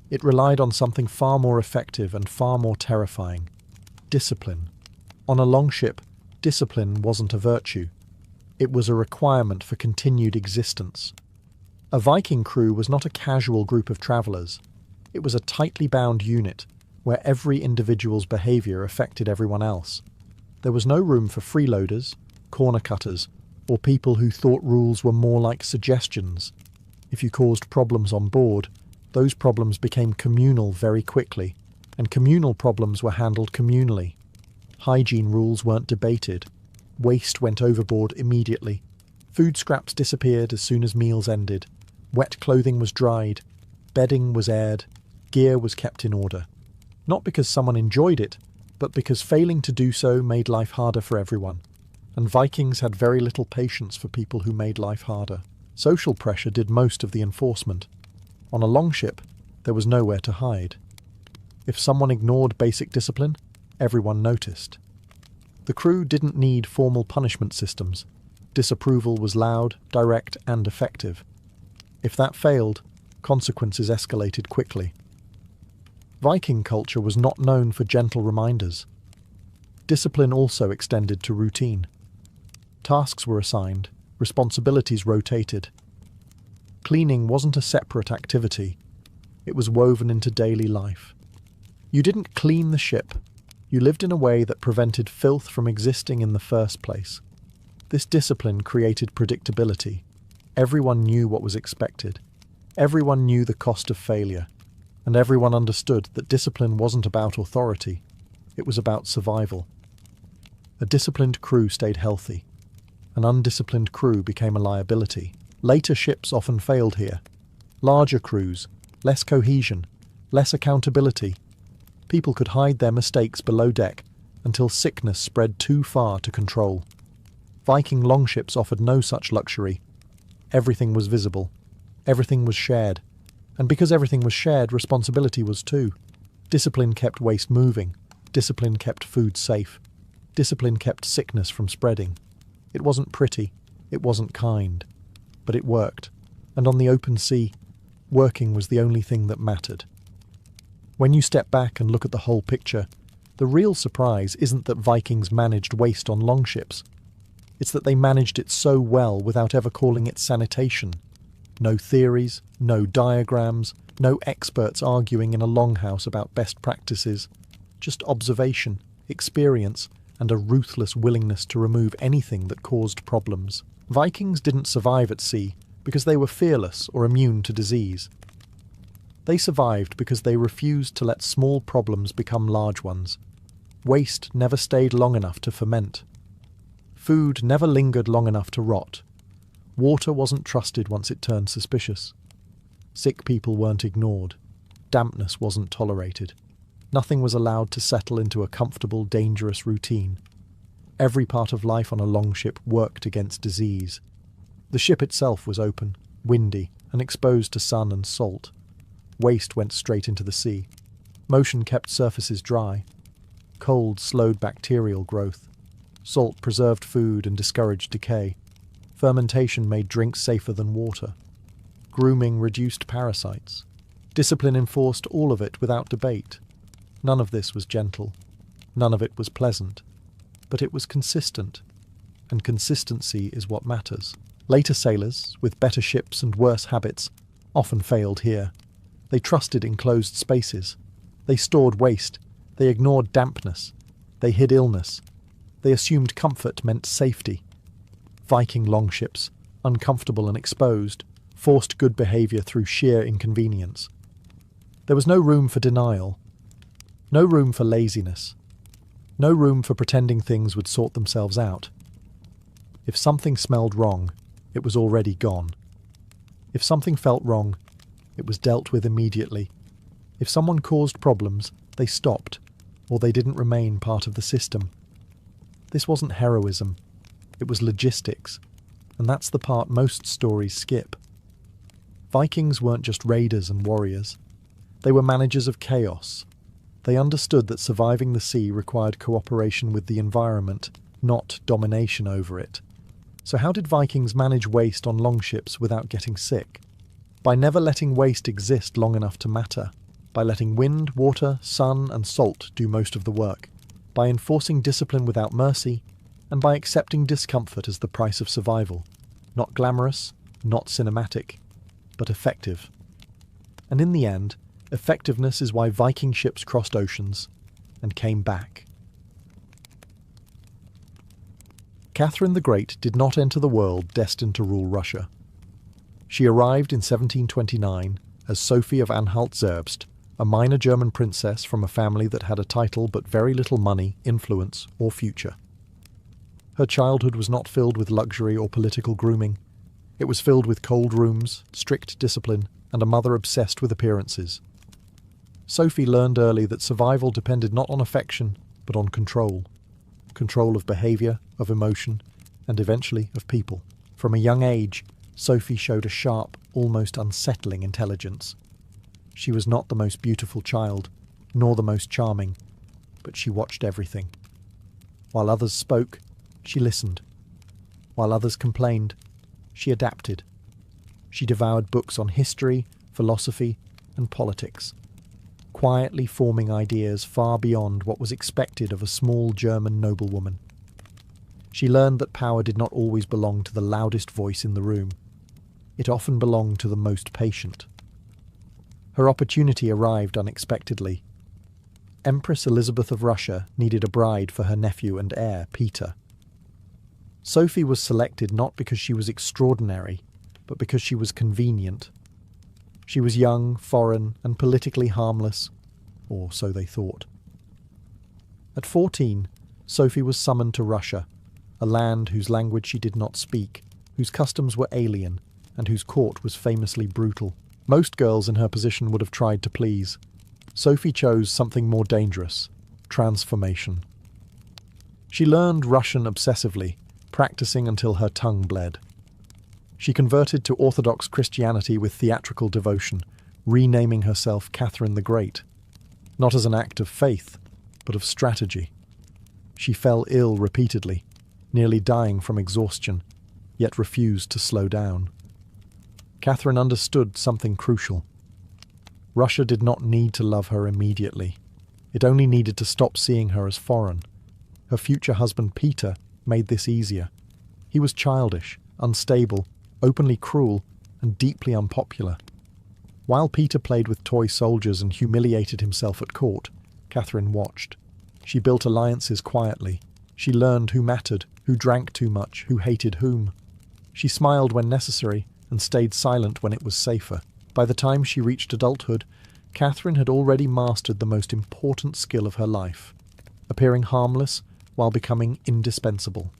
It relied on something far more effective and far more terrifying: discipline. On a longship, discipline wasn't a virtue. It was a requirement for continued existence. A Viking crew was not a casual group of travellers. It was a tightly bound unit, where every individual's behaviour affected everyone else. There was no room for freeloaders, corner cutters, or people who thought rules were more like suggestions. If you caused problems on board, those problems became communal very quickly, and communal problems were handled communally. Hygiene rules weren't debated. Waste went overboard immediately. Food scraps disappeared as soon as meals ended. Wet clothing was dried. Bedding was aired. Gear was kept in order. Not because someone enjoyed it, but because failing to do so made life harder for everyone. And Vikings had very little patience for people who made life harder. Social pressure did most of the enforcement. On a longship, there was nowhere to hide. If someone ignored basic discipline, everyone noticed. The crew didn't need formal punishment systems. Disapproval was loud, direct, and effective. If that failed, consequences escalated quickly. Viking culture was not known for gentle reminders. Discipline also extended to routine. Tasks were assigned, responsibilities rotated. Cleaning wasn't a separate activity. It was woven into daily life. You didn't clean the ship. You lived in a way that prevented filth from existing in the first place. This discipline created predictability. Everyone knew what was expected. Everyone knew the cost of failure. And everyone understood that discipline wasn't about authority. It was about survival. A disciplined crew stayed healthy. An undisciplined crew became a liability. Later ships often failed here. Larger crews, less cohesion, less accountability. People could hide their mistakes below deck until sickness spread too far to control. Viking longships offered no such luxury. Everything was visible. Everything was shared. And because everything was shared, responsibility was too. Discipline kept waste moving. Discipline kept food safe. Discipline kept sickness from spreading. It wasn't pretty. It wasn't kind. But it worked. And on the open sea, working was the only thing that mattered. When you step back and look at the whole picture, the real surprise isn't that Vikings managed waste on longships. It's that they managed it so well without ever calling it sanitation. No theories, no diagrams, no experts arguing in a longhouse about best practices. Just observation, experience, and a ruthless willingness to remove anything that caused problems. Vikings didn't survive at sea because they were fearless or immune to disease. They survived because they refused to let small problems become large ones. Waste never stayed long enough to ferment. Food never lingered long enough to rot. Water wasn't trusted once it turned suspicious. Sick people weren't ignored. Dampness wasn't tolerated. Nothing was allowed to settle into a comfortable, dangerous routine. Every part of life on a longship worked against disease. The ship itself was open, windy, and exposed to sun and salt. Waste went straight into the sea. Motion kept surfaces dry. Cold slowed bacterial growth. Salt preserved food and discouraged decay. Fermentation made drinks safer than water. Grooming reduced parasites. Discipline enforced all of it without debate. None of this was gentle. None of it was pleasant. But it was consistent. And consistency is what matters. Later sailors, with better ships and worse habits, often failed here. They trusted enclosed spaces. They stored waste. They ignored dampness. They hid illness. They assumed comfort meant safety. Viking longships, uncomfortable and exposed, forced good behaviour through sheer inconvenience. There was no room for denial. No room for laziness. No room for pretending things would sort themselves out. If something smelled wrong, it was already gone. If something felt wrong, it was dealt with immediately. If someone caused problems, they stopped, or they didn't remain part of the system. This wasn't heroism. It was logistics, and that's the part most stories skip. Vikings weren't just raiders and warriors. They were managers of chaos. They understood that surviving the sea required cooperation with the environment, not domination over it. So how did Vikings manage waste on longships without getting sick? By never letting waste exist long enough to matter. By letting wind, water, sun, and salt do most of the work. By enforcing discipline without mercy, and by accepting discomfort as the price of survival. Not glamorous, not cinematic, but effective. And in the end, effectiveness is why Viking ships crossed oceans and came back. Catherine the Great did not enter the world destined to rule Russia. She arrived in 1729 as Sophie of Anhalt-Zerbst, a minor German princess from a family that had a title but very little money, influence, or future. Her childhood was not filled with luxury or political grooming. It was filled with cold rooms, strict discipline, and a mother obsessed with appearances. Sophie learned early that survival depended not on affection, but on control. Control of behaviour, of emotion, and eventually of people. From a young age, Sophie showed a sharp, almost unsettling intelligence. She was not the most beautiful child, nor the most charming, but she watched everything. While others spoke, she listened. While others complained, she adapted. She devoured books on history, philosophy, and politics, quietly forming ideas far beyond what was expected of a small German noblewoman. She learned that power did not always belong to the loudest voice in the room. It often belonged to the most patient. Her opportunity arrived unexpectedly. Empress Elizabeth of Russia needed a bride for her nephew and heir, Peter. Sophie was selected not because she was extraordinary, but because she was convenient. She was young, foreign, and politically harmless, or so they thought. At 14, Sophie was summoned to Russia, a land whose language she did not speak, whose customs were alien, and whose court was famously brutal. Most girls in her position would have tried to please. Sophie chose something more dangerous: transformation. She learned Russian obsessively, practicing until her tongue bled. She converted to Orthodox Christianity with theatrical devotion, renaming herself Catherine the Great, not as an act of faith, but of strategy. She fell ill repeatedly, nearly dying from exhaustion, yet refused to slow down. Catherine understood something crucial. Russia did not need to love her immediately. It only needed to stop seeing her as foreign. Her future husband Peter made this easier. He was childish, unstable, openly cruel, and deeply unpopular. While Peter played with toy soldiers and humiliated himself at court, Catherine watched. She built alliances quietly. She learned who mattered, who drank too much, who hated whom. She smiled when necessary and stayed silent when it was safer. By the time she reached adulthood, Catherine had already mastered the most important skill of her life, appearing harmless while becoming indispensable.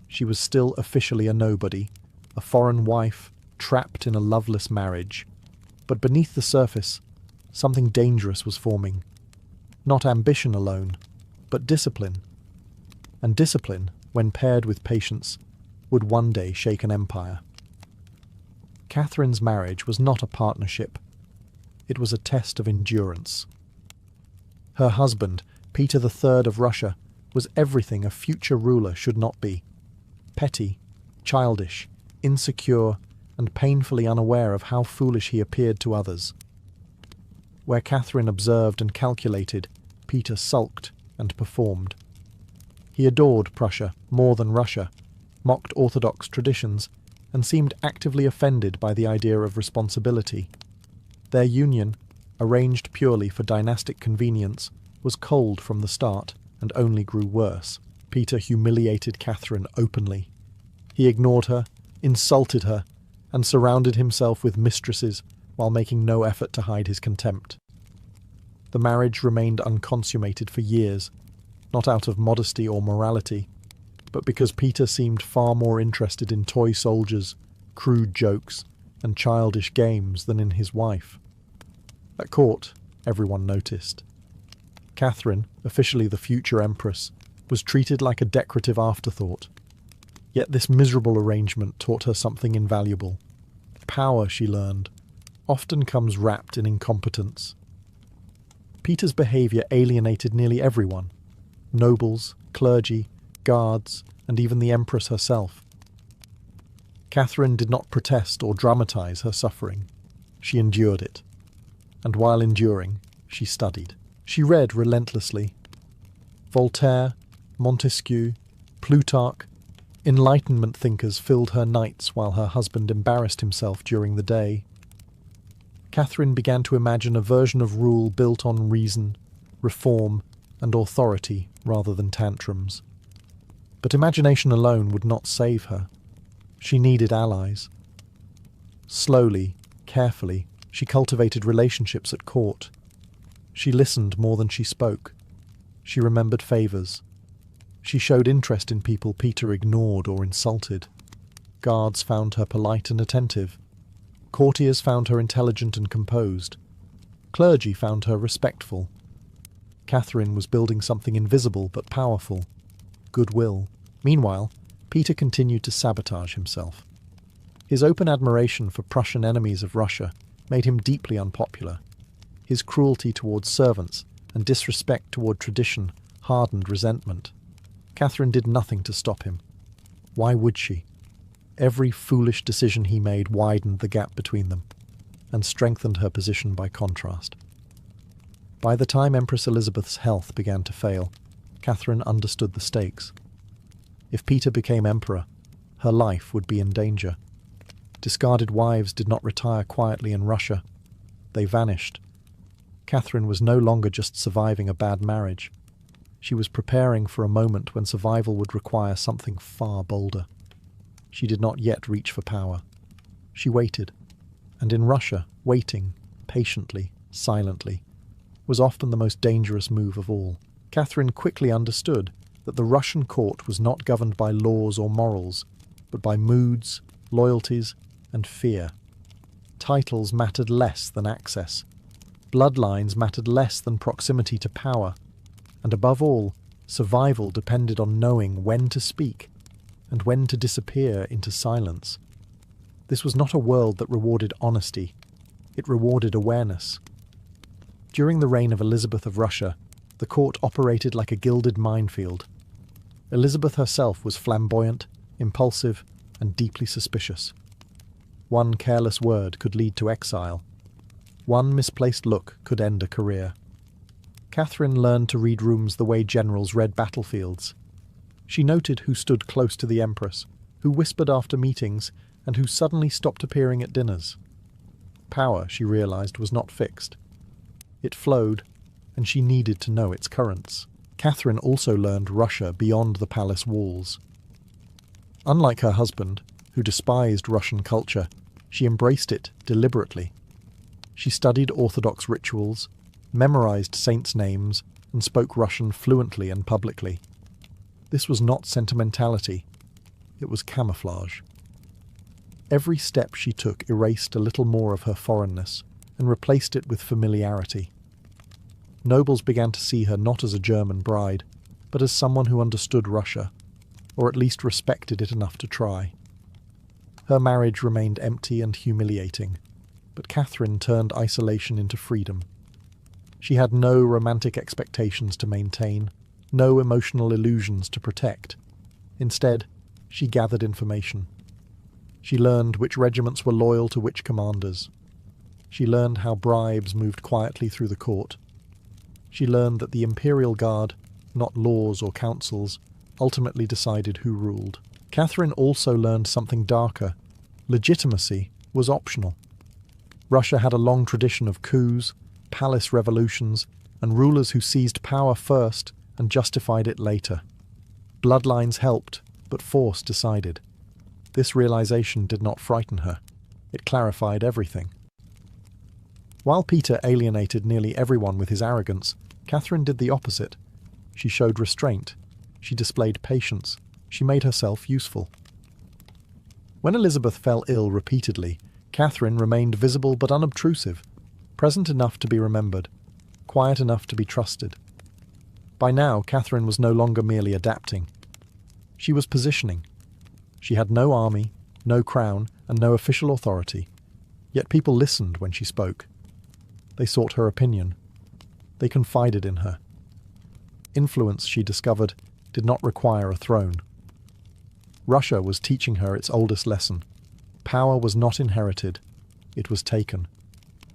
She was still officially a nobody, a foreign wife trapped in a loveless marriage. But beneath the surface, something dangerous was forming. Not ambition alone, but discipline. And discipline, when paired with patience, would one day shake an empire. Catherine's marriage was not a partnership. It was a test of endurance. Her husband, Peter III of Russia, was everything a future ruler should not be. Petty, childish, insecure, and painfully unaware of how foolish he appeared to others. Where Catherine observed and calculated, Peter sulked and performed. He adored Prussia more than Russia, mocked Orthodox traditions, and seemed actively offended by the idea of responsibility. Their union, arranged purely for dynastic convenience, was cold from the start and only grew worse. Peter humiliated Catherine openly. He ignored her, insulted her, and surrounded himself with mistresses while making no effort to hide his contempt. The marriage remained unconsummated for years, not out of modesty or morality, but because Peter seemed far more interested in toy soldiers, crude jokes, and childish games than in his wife. At court, everyone noticed. Catherine, officially the future empress, was treated like a decorative afterthought. Yet this miserable arrangement taught her something invaluable. Power, she learned, often comes wrapped in incompetence. Peter's behaviour alienated nearly everyone: nobles, clergy, guards, and even the empress herself. Catherine did not protest or dramatise her suffering. She endured it. And while enduring, she studied. She read relentlessly. Voltaire, Montesquieu, Plutarch, Enlightenment thinkers filled her nights while her husband embarrassed himself during the day. Catherine began to imagine a version of rule built on reason, reform, and authority rather than tantrums. But imagination alone would not save her. She needed allies. Slowly, carefully, she cultivated relationships at court. She listened more than she spoke. She remembered favours. She showed interest in people Peter ignored or insulted. Guards found her polite and attentive. Courtiers found her intelligent and composed. Clergy found her respectful. Catherine was building something invisible but powerful: goodwill. Meanwhile, Peter continued to sabotage himself. His open admiration for Prussian enemies of Russia made him deeply unpopular. His cruelty towards servants and disrespect toward tradition hardened resentment. Catherine did nothing to stop him. Why would she? Every foolish decision he made widened the gap between them and strengthened her position by contrast. By the time Empress Elizabeth's health began to fail, Catherine understood the stakes. If Peter became emperor, her life would be in danger. Discarded wives did not retire quietly in Russia. They vanished. Catherine was no longer just surviving a bad marriage. She was preparing for a moment when survival would require something far bolder. She did not yet reach for power. She waited. And in Russia, waiting, patiently, silently, was often the most dangerous move of all. Catherine quickly understood that the Russian court was not governed by laws or morals, but by moods, loyalties, and fear. Titles mattered less than access. Bloodlines mattered less than proximity to power. And above all, survival depended on knowing when to speak and when to disappear into silence. This was not a world that rewarded honesty. It rewarded awareness. During the reign of Elizabeth of Russia, the court operated like a gilded minefield. Elizabeth herself was flamboyant, impulsive, and deeply suspicious. One careless word could lead to exile. One misplaced look could end a career. Catherine learned to read rooms the way generals read battlefields. She noted who stood close to the Empress, who whispered after meetings, and who suddenly stopped appearing at dinners. Power, she realized, was not fixed. It flowed, and she needed to know its currents. Catherine also learned Russia beyond the palace walls. Unlike her husband, who despised Russian culture, she embraced it deliberately. She studied Orthodox rituals, memorized saints' names, and spoke Russian fluently and publicly. This was not sentimentality. It was camouflage. Every step she took erased a little more of her foreignness and replaced it with familiarity. Nobles began to see her not as a German bride, but as someone who understood Russia, or at least respected it enough to try. Her marriage remained empty and humiliating, but Catherine turned isolation into freedom. She had no romantic expectations to maintain, no emotional illusions to protect. Instead, she gathered information. She learned which regiments were loyal to which commanders. She learned how bribes moved quietly through the court. She learned that the Imperial Guard, not laws or councils, ultimately decided who ruled. Catherine also learned something darker. Legitimacy was optional. Russia had a long tradition of coups, palace revolutions, and rulers who seized power first and justified it later. Bloodlines helped, but force decided. This realization did not frighten her. It clarified everything. While Peter alienated nearly everyone with his arrogance, Catherine did the opposite. She showed restraint. She displayed patience. She made herself useful. When Elizabeth fell ill repeatedly, Catherine remained visible but unobtrusive, present enough to be remembered, quiet enough to be trusted. By now, Catherine was no longer merely adapting. She was positioning. She had no army, no crown, and no official authority. Yet people listened when she spoke. They sought her opinion. They confided in her. Influence, she discovered, did not require a throne. Russia was teaching her its oldest lesson. Power was not inherited, it was taken.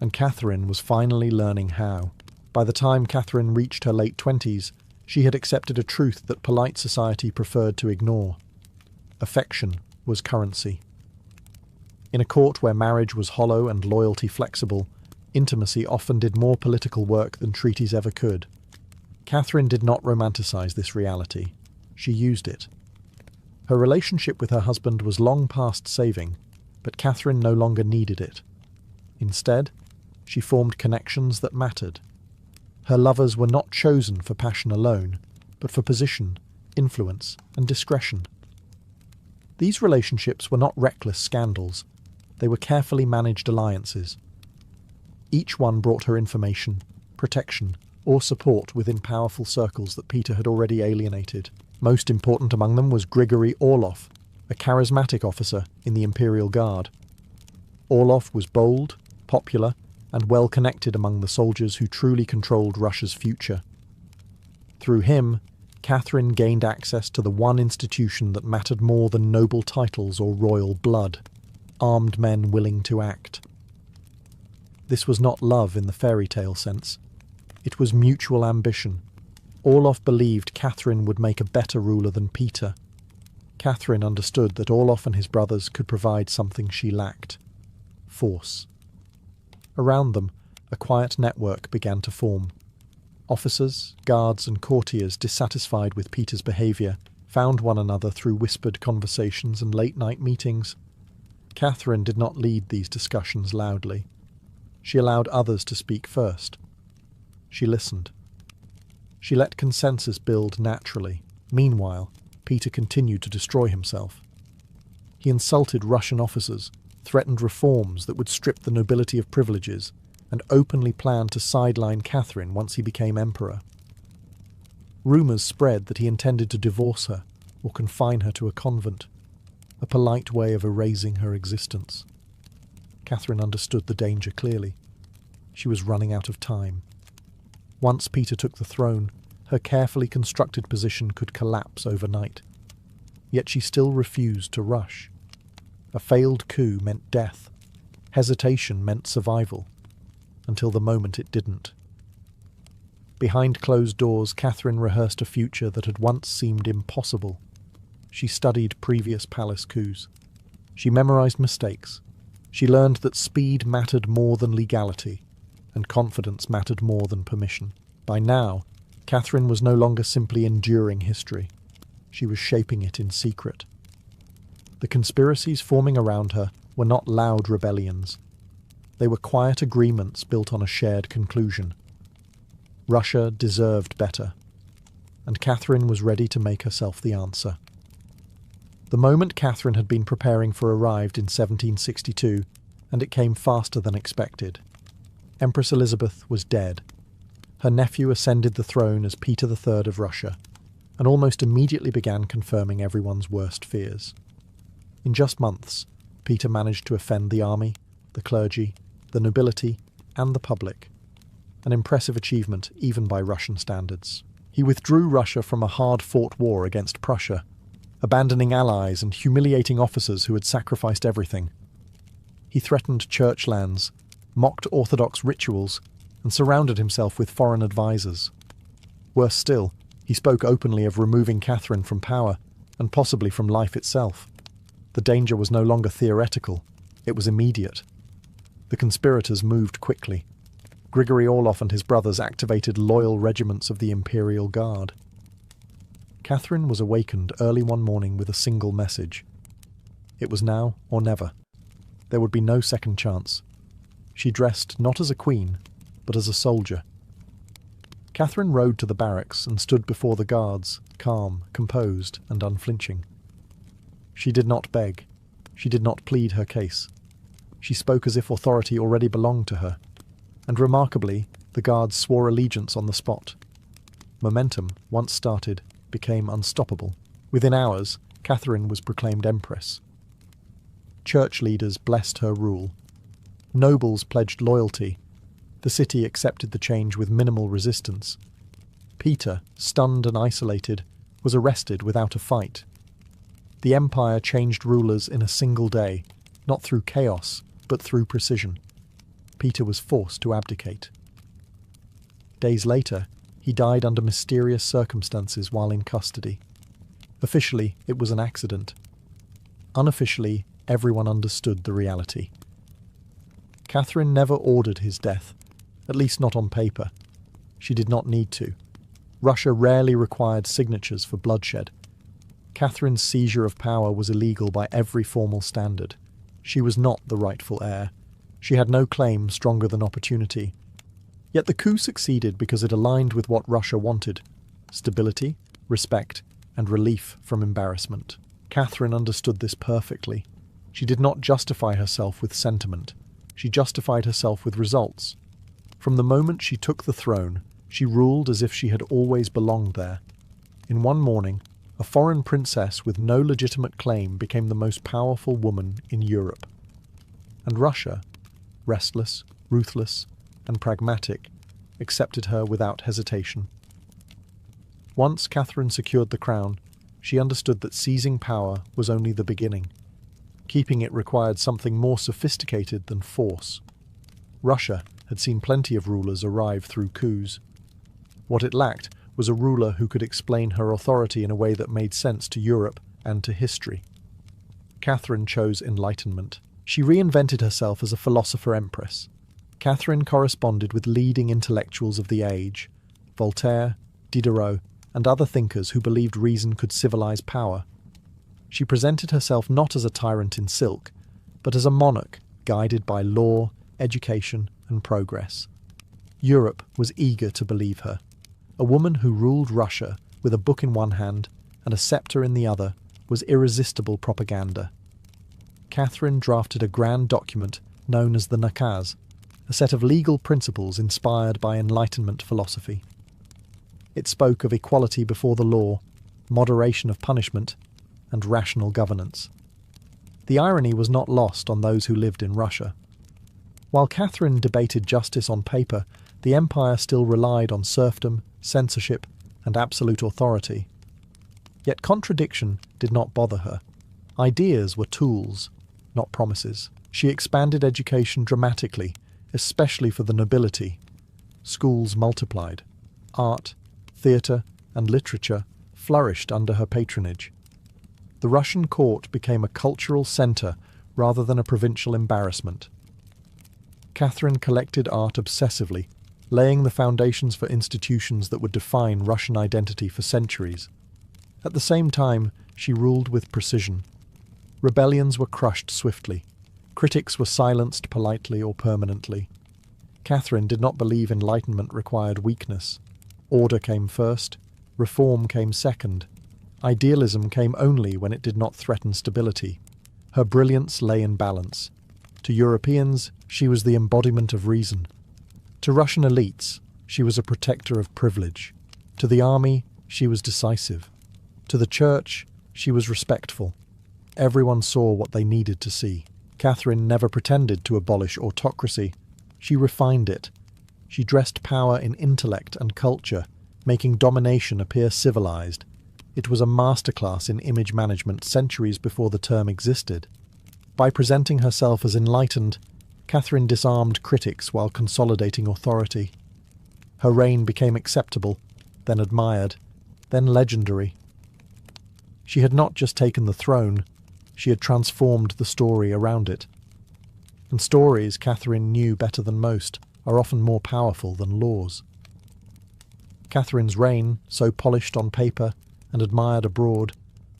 And Catherine was finally learning how. By the time Catherine reached her late 20s, she had accepted a truth that polite society preferred to ignore. Affection was currency. In a court where marriage was hollow and loyalty flexible, intimacy often did more political work than treaties ever could. Catherine did not romanticize this reality. She used it. Her relationship with her husband was long past saving, but Catherine no longer needed it. Instead, she formed connections that mattered. Her lovers were not chosen for passion alone, but for position, influence, and discretion. These relationships were not reckless scandals. They were carefully managed alliances. Each one brought her information, protection, or support within powerful circles that Peter had already alienated. Most important among them was Grigory Orlov, a charismatic officer in the Imperial Guard. Orlov was bold, popular, and well-connected among the soldiers who truly controlled Russia's future. Through him, Catherine gained access to the one institution that mattered more than noble titles or royal blood: armed men willing to act. This was not love in the fairy tale sense. It was mutual ambition. Orlov believed Catherine would make a better ruler than Peter. Catherine understood that Orlov and his brothers could provide something she lacked: force. Around them, a quiet network began to form. Officers, guards, and courtiers dissatisfied with Peter's behaviour found one another through whispered conversations and late-night meetings. Catherine did not lead these discussions loudly. She allowed others to speak first. She listened. She let consensus build naturally. Meanwhile, Peter continued to destroy himself. He insulted Russian officers, threatened reforms that would strip the nobility of privileges, and openly planned to sideline Catherine once he became emperor. Rumours spread that he intended to divorce her or confine her to a convent, a polite way of erasing her existence. Catherine understood the danger clearly. She was running out of time. Once Peter took the throne, her carefully constructed position could collapse overnight. Yet she still refused to rush. A failed coup meant death. Hesitation meant survival. Until the moment it didn't. Behind closed doors, Catherine rehearsed a future that had once seemed impossible. She studied previous palace coups. She memorized mistakes. She learned that speed mattered more than legality, and confidence mattered more than permission. By now, Catherine was no longer simply enduring history. She was shaping it in secret. The conspiracies forming around her were not loud rebellions. They were quiet agreements built on a shared conclusion. Russia deserved better, and Catherine was ready to make herself the answer. The moment Catherine had been preparing for arrived in 1762, and it came faster than expected. Empress Elizabeth was dead. Her nephew ascended the throne as Peter III of Russia, and almost immediately began confirming everyone's worst fears. In just months, Peter managed to offend the army, the clergy, the nobility, and the public, an impressive achievement even by Russian standards. He withdrew Russia from a hard-fought war against Prussia, abandoning allies and humiliating officers who had sacrificed everything. He threatened church lands, mocked Orthodox rituals, and surrounded himself with foreign advisors. Worse still, he spoke openly of removing Catherine from power, and possibly from life itself. The danger was no longer theoretical, it was immediate. The conspirators moved quickly. Grigory Orlov and his brothers activated loyal regiments of the Imperial Guard. Catherine was awakened early one morning with a single message. It was now or never. There would be no second chance. She dressed not as a queen, but as a soldier. Catherine rode to the barracks and stood before the guards, calm, composed, and unflinching. She did not beg. She did not plead her case. She spoke as if authority already belonged to her, and remarkably, the guards swore allegiance on the spot. Momentum, once started, became unstoppable. Within hours, Catherine was proclaimed empress. Church leaders blessed her rule. Nobles pledged loyalty. The city accepted the change with minimal resistance. Peter, stunned and isolated, was arrested without a fight. The empire changed rulers in a single day, not through chaos, but through precision. Peter was forced to abdicate. Days later, he died under mysterious circumstances while in custody. Officially, it was an accident. Unofficially, everyone understood the reality. Catherine never ordered his death, at least not on paper. She did not need to. Russia rarely required signatures for bloodshed. Catherine's seizure of power was illegal by every formal standard. She was not the rightful heir. She had no claim stronger than opportunity. Yet the coup succeeded because it aligned with what Russia wanted: stability, respect, and relief from embarrassment. Catherine understood this perfectly. She did not justify herself with sentiment. She justified herself with results. From the moment she took the throne, She ruled as if she had always belonged there. In one morning, a foreign princess with no legitimate claim became the most powerful woman in Europe. And Russia, restless, ruthless, and pragmatic, accepted her without hesitation. Once Catherine secured the crown, she understood that seizing power was only the beginning. Keeping it required something more sophisticated than force. Russia had seen plenty of rulers arrive through coups. What it lacked was a ruler who could explain her authority in a way that made sense to Europe and to history. Catherine chose enlightenment. She reinvented herself as a philosopher-empress. Catherine corresponded with leading intellectuals of the age, Voltaire, Diderot, and other thinkers who believed reason could civilize power. She presented herself not as a tyrant in silk, but as a monarch guided by law, education, and progress. Europe was eager to believe her. A woman who ruled Russia with a book in one hand and a scepter in the other was irresistible propaganda. Catherine drafted a grand document known as the Nakaz, a set of legal principles inspired by Enlightenment philosophy. It spoke of equality before the law, moderation of punishment, and rational governance. The irony was not lost on those who lived in Russia. While Catherine debated justice on paper, the empire still relied on serfdom, censorship, and absolute authority. Yet contradiction did not bother her. Ideas were tools, not promises. She expanded education dramatically, especially for the nobility. Schools multiplied. Art, theatre, and literature flourished under her patronage. The Russian court became a cultural centre rather than a provincial embarrassment. Catherine collected art obsessively, laying the foundations for institutions that would define Russian identity for centuries. At the same time, she ruled with precision. Rebellions were crushed swiftly. Critics were silenced politely or permanently. Catherine did not believe enlightenment required weakness. Order came first, reform came second. Idealism came only when it did not threaten stability. Her brilliance lay in balance. To Europeans, she was the embodiment of reason. To Russian elites, she was a protector of privilege. To the army, she was decisive. To the church, she was respectful. Everyone saw what they needed to see. Catherine never pretended to abolish autocracy. She refined it. She dressed power in intellect and culture, making domination appear civilized. It was a masterclass in image management centuries before the term existed. By presenting herself as enlightened, Catherine disarmed critics while consolidating authority. Her reign became acceptable, then admired, then legendary. She had not just taken the throne, she had transformed the story around it. And stories, Catherine knew better than most, are often more powerful than laws. Catherine's reign, so polished on paper and admired abroad,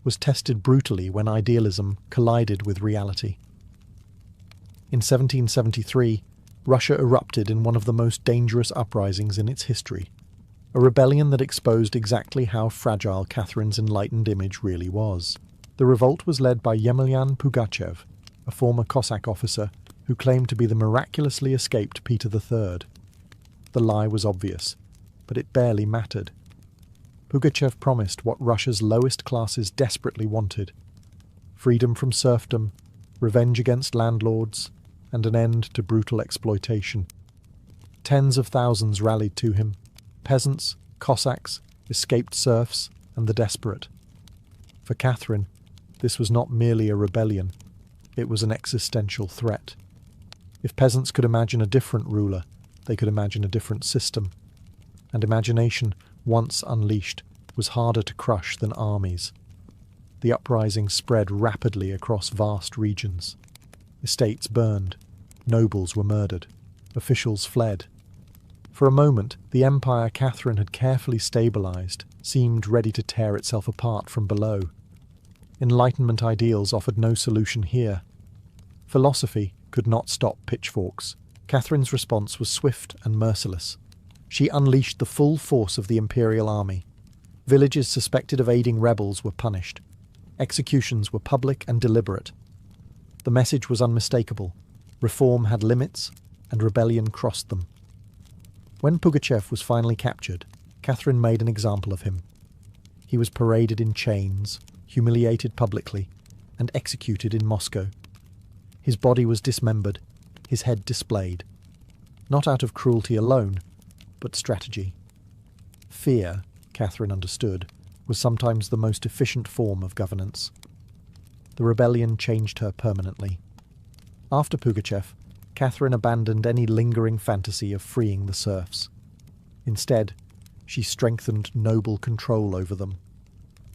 was tested brutally when idealism collided with reality. In 1773, Russia erupted in one of the most dangerous uprisings in its history, a rebellion that exposed exactly how fragile Catherine's enlightened image really was. The revolt was led by Yemelyan Pugachev, a former Cossack officer who claimed to be the miraculously escaped Peter III. The lie was obvious, but it barely mattered. Pugachev promised what Russia's lowest classes desperately wanted: freedom from serfdom, revenge against landlords, and an end to brutal exploitation. Tens of thousands rallied to him: peasants, Cossacks, escaped serfs, and the desperate. For Catherine, this was not merely a rebellion, it was an existential threat. If peasants could imagine a different ruler, they could imagine a different system. And imagination, once unleashed, was harder to crush than armies. The uprising spread rapidly across vast regions. Estates burned, nobles were murdered, officials fled. For a moment, the empire Catherine had carefully stabilized seemed ready to tear itself apart from below. Enlightenment ideals offered no solution here. Philosophy could not stop pitchforks. Catherine's response was swift and merciless. She unleashed the full force of the imperial army. Villages suspected of aiding rebels were punished. Executions were public and deliberate. The message was unmistakable. Reform had limits, and rebellion crossed them. When Pugachev was finally captured, Catherine made an example of him. He was paraded in chains, humiliated publicly, and executed in Moscow. His body was dismembered, his head displayed, not out of cruelty alone, but strategy. Fear, Catherine understood, was sometimes the most efficient form of governance. The rebellion changed her permanently. After Pugachev, Catherine abandoned any lingering fantasy of freeing the serfs. Instead, she strengthened noble control over them.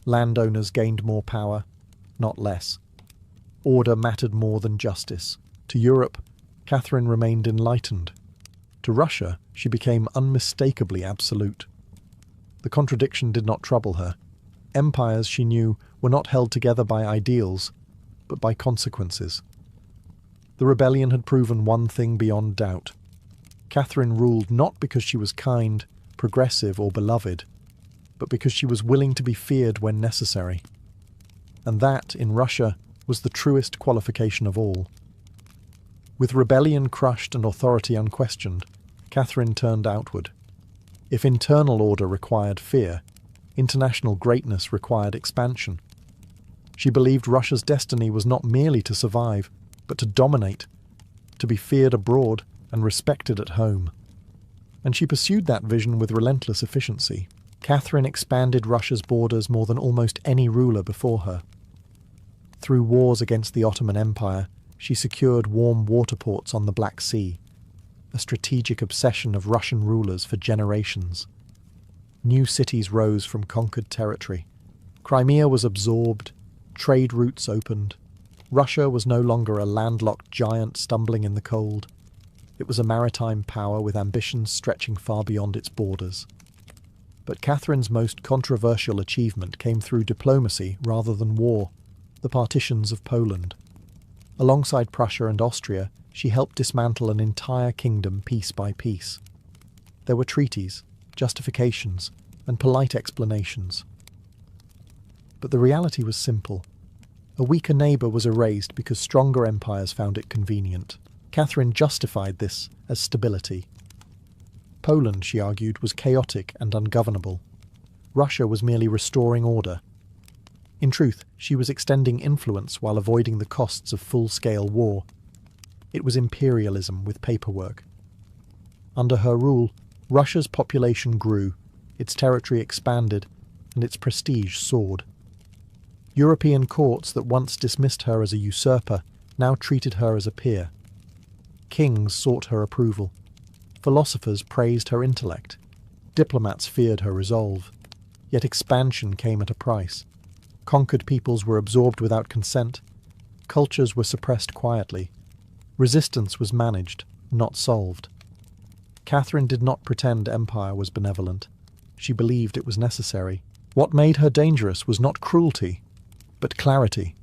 Landowners gained more power, not less. Order mattered more than justice. To Europe, Catherine remained enlightened. To Russia, she became unmistakably absolute. The contradiction did not trouble her. Empires, she knew, were not held together by ideals, but by consequences. The rebellion had proven one thing beyond doubt. Catherine ruled not because she was kind, progressive, or beloved, but because she was willing to be feared when necessary. And that, in Russia, was the truest qualification of all. With rebellion crushed and authority unquestioned, Catherine turned outward. If internal order required fear, international greatness required expansion. She believed Russia's destiny was not merely to survive, but to dominate, to be feared abroad and respected at home. And she pursued that vision with relentless efficiency. Catherine expanded Russia's borders more than almost any ruler before her. Through wars against the Ottoman Empire, she secured warm water ports on the Black Sea, a strategic obsession of Russian rulers for generations. New cities rose from conquered territory. Crimea was absorbed, trade routes opened. Russia was no longer a landlocked giant stumbling in the cold. It was a maritime power with ambitions stretching far beyond its borders. But Catherine's most controversial achievement came through diplomacy rather than war, the partitions of Poland. Alongside Prussia and Austria, she helped dismantle an entire kingdom piece by piece. There were treaties, justifications, and polite explanations. But the reality was simple. A weaker neighbour was erased because stronger empires found it convenient. Catherine justified this as stability. Poland, she argued, was chaotic and ungovernable. Russia was merely restoring order. In truth, she was extending influence while avoiding the costs of full-scale war. It was imperialism with paperwork. Under her rule, Russia's population grew, its territory expanded, and its prestige soared. European courts that once dismissed her as a usurper now treated her as a peer. Kings sought her approval. Philosophers praised her intellect. Diplomats feared her resolve. Yet expansion came at a price. Conquered peoples were absorbed without consent. Cultures were suppressed quietly. Resistance was managed, not solved. Catherine did not pretend empire was benevolent. She believed it was necessary. What made her dangerous was not cruelty, but clarity.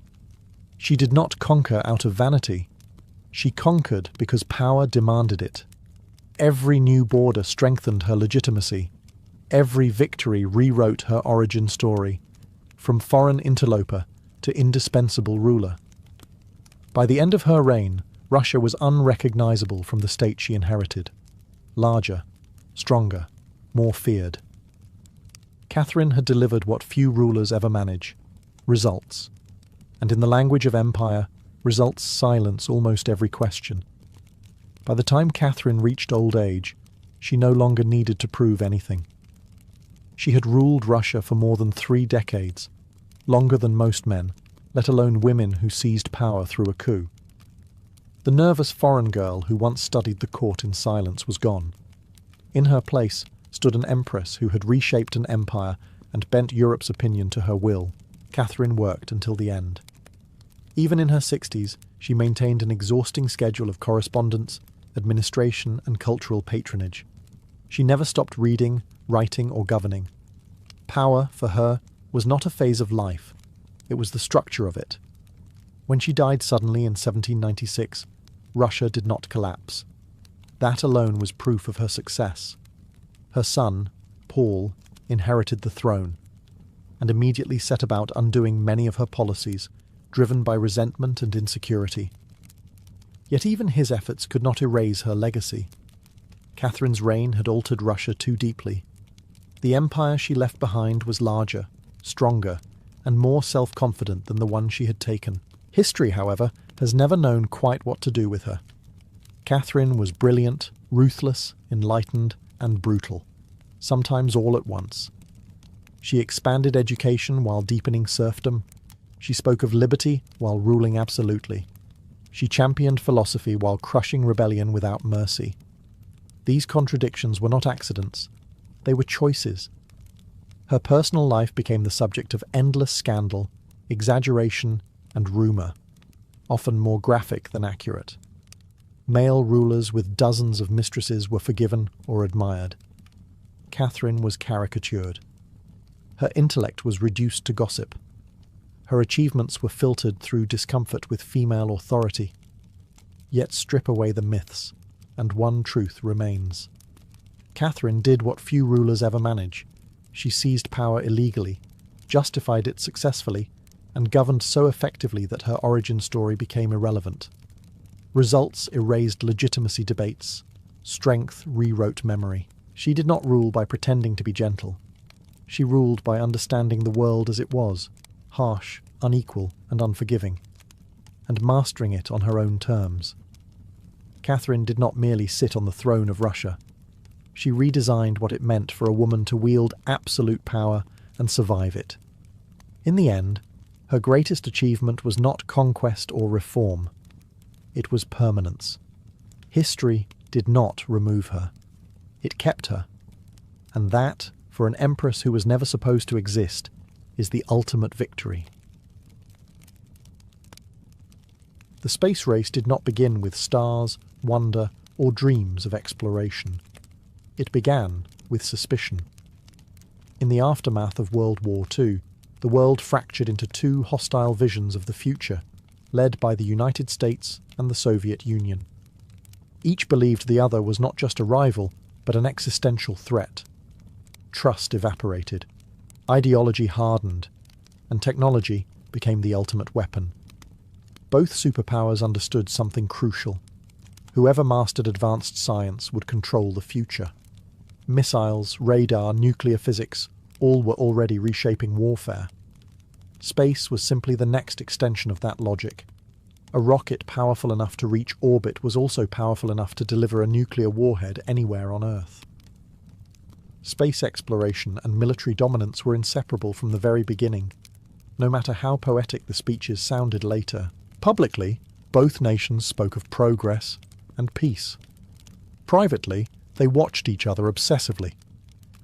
She did not conquer out of vanity. She conquered because power demanded it. Every new border strengthened her legitimacy. Every victory rewrote her origin story, from foreign interloper to indispensable ruler. By the end of her reign, Russia was unrecognizable from the state she inherited. Larger, stronger, more feared. Catherine had delivered what few rulers ever manage: results. And in the language of empire, results silence almost every question. By the time Catherine reached old age, she no longer needed to prove anything. She had ruled Russia for more than 3 decades, longer than most men, let alone women who seized power through a coup. The nervous foreign girl who once studied the court in silence was gone. In her place stood an empress who had reshaped an empire and bent Europe's opinion to her will. Catherine worked until the end. Even in her 60s, she maintained an exhausting schedule of correspondence, administration, and cultural patronage. She never stopped reading, writing, or governing. Power, for her, was not a phase of life. It was the structure of it. When she died suddenly in 1796, Russia did not collapse. That alone was proof of her success. Her son, Paul, inherited the throne, and immediately set about undoing many of her policies, driven by resentment and insecurity. Yet even his efforts could not erase her legacy. Catherine's reign had altered Russia too deeply. The empire she left behind was larger, stronger, and more self-confident than the one she had taken. History, however, has never known quite what to do with her. Catherine was brilliant, ruthless, enlightened, and brutal, sometimes all at once. She expanded education while deepening serfdom. She spoke of liberty while ruling absolutely. She championed philosophy while crushing rebellion without mercy. These contradictions were not accidents. They were choices. Her personal life became the subject of endless scandal, exaggeration, and rumour, often more graphic than accurate. Male rulers with dozens of mistresses were forgiven or admired. Catherine was caricatured. Her intellect was reduced to gossip. Her achievements were filtered through discomfort with female authority. Yet strip away the myths, and one truth remains. Catherine did what few rulers ever manage. She seized power illegally, justified it successfully, and governed so effectively that her origin story became irrelevant. Results erased legitimacy debates. Strength rewrote memory. She did not rule by pretending to be gentle. She ruled by understanding the world as it was, harsh, unequal, and unforgiving, and mastering it on her own terms. Catherine did not merely sit on the throne of Russia. She redesigned what it meant for a woman to wield absolute power and survive it. In the end, her greatest achievement was not conquest or reform. It was permanence. History did not remove her. It kept her. And that, for an empress who was never supposed to exist, is the ultimate victory. The space race did not begin with stars, wonder, or dreams of exploration. It began with suspicion. In the aftermath of World War II, the world fractured into two hostile visions of the future, led by the United States and the Soviet Union. Each believed the other was not just a rival, but an existential threat. Trust evaporated, ideology hardened, and technology became the ultimate weapon. Both superpowers understood something crucial. Whoever mastered advanced science would control the future. Missiles, radar, nuclear physics, all were already reshaping warfare. Space was simply the next extension of that logic. A rocket powerful enough to reach orbit was also powerful enough to deliver a nuclear warhead anywhere on Earth. Space exploration and military dominance were inseparable from the very beginning, no matter how poetic the speeches sounded later. Publicly, both nations spoke of progress and peace. Privately, they watched each other obsessively.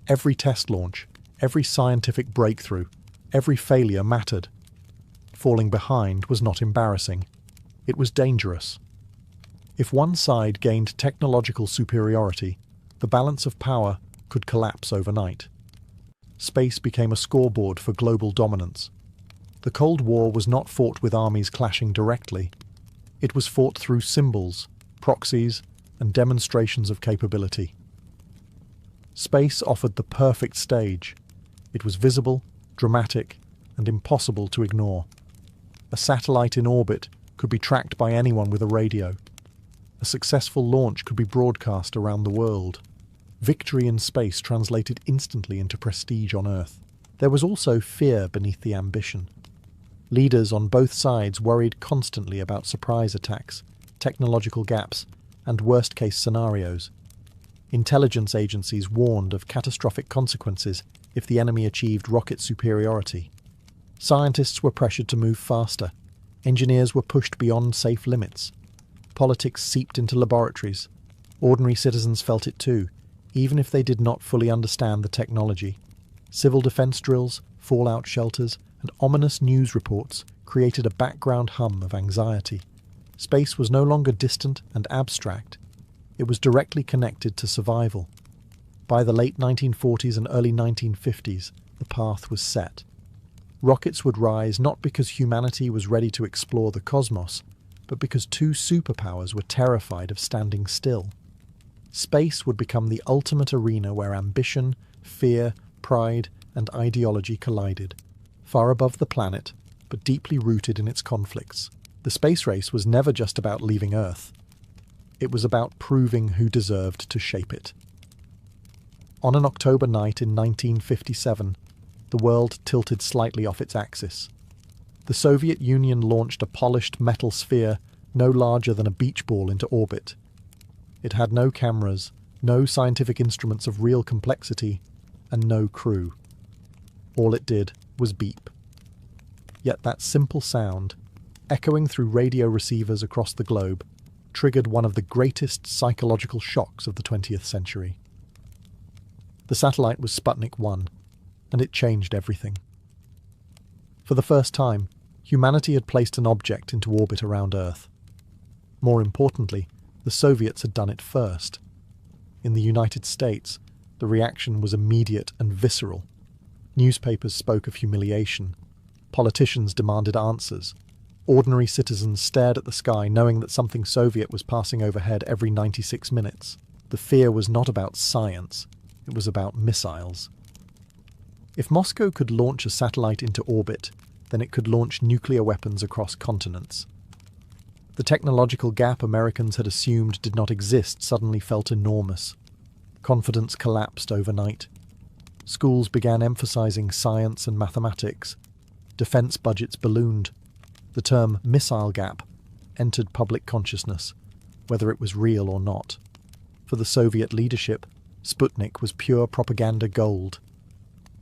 Every test launch, every scientific breakthrough, every failure mattered. Falling behind was not embarrassing. It was dangerous. If one side gained technological superiority, the balance of power could collapse overnight. Space became a scoreboard for global dominance. The Cold War was not fought with armies clashing directly. It was fought through symbols, proxies, and demonstrations of capability. Space offered the perfect stage. It was visible, dramatic, and impossible to ignore. A satellite in orbit could be tracked by anyone with a radio. A successful launch could be broadcast around the world. Victory in space translated instantly into prestige on Earth. There was also fear beneath the ambition. Leaders on both sides worried constantly about surprise attacks, technological gaps, and worst-case scenarios. Intelligence agencies warned of catastrophic consequences if the enemy achieved rocket superiority. Scientists were pressured to move faster. Engineers were pushed beyond safe limits. Politics seeped into laboratories. Ordinary citizens felt it too, even if they did not fully understand the technology. Civil defense drills, fallout shelters, and ominous news reports created a background hum of anxiety. Space was no longer distant and abstract. It was directly connected to survival. By the late 1940s and early 1950s, the path was set. Rockets would rise not because humanity was ready to explore the cosmos, but because two superpowers were terrified of standing still. Space would become the ultimate arena where ambition, fear, pride, and ideology collided. Far above the planet, but deeply rooted in its conflicts. The space race was never just about leaving Earth. It was about proving who deserved to shape it. On an October night in 1957, the world tilted slightly off its axis. The Soviet Union launched a polished metal sphere no larger than a beach ball into orbit. It had no cameras, no scientific instruments of real complexity, and no crew. All it did was beep. Yet that simple sound, echoing through radio receivers across the globe, triggered one of the greatest psychological shocks of the 20th century. The satellite was Sputnik 1, and it changed everything. For the first time, humanity had placed an object into orbit around Earth. More importantly, the Soviets had done it first. In the United States, the reaction was immediate and visceral. Newspapers spoke of humiliation. Politicians demanded answers. Ordinary citizens stared at the sky knowing that something Soviet was passing overhead every 96 minutes. The fear was not about science, it was about missiles. If Moscow could launch a satellite into orbit, then it could launch nuclear weapons across continents. The technological gap Americans had assumed did not exist suddenly felt enormous. Confidence collapsed overnight. Schools began emphasizing science and mathematics. Defense budgets ballooned. The term missile gap entered public consciousness, whether it was real or not. For the Soviet leadership, Sputnik was pure propaganda gold.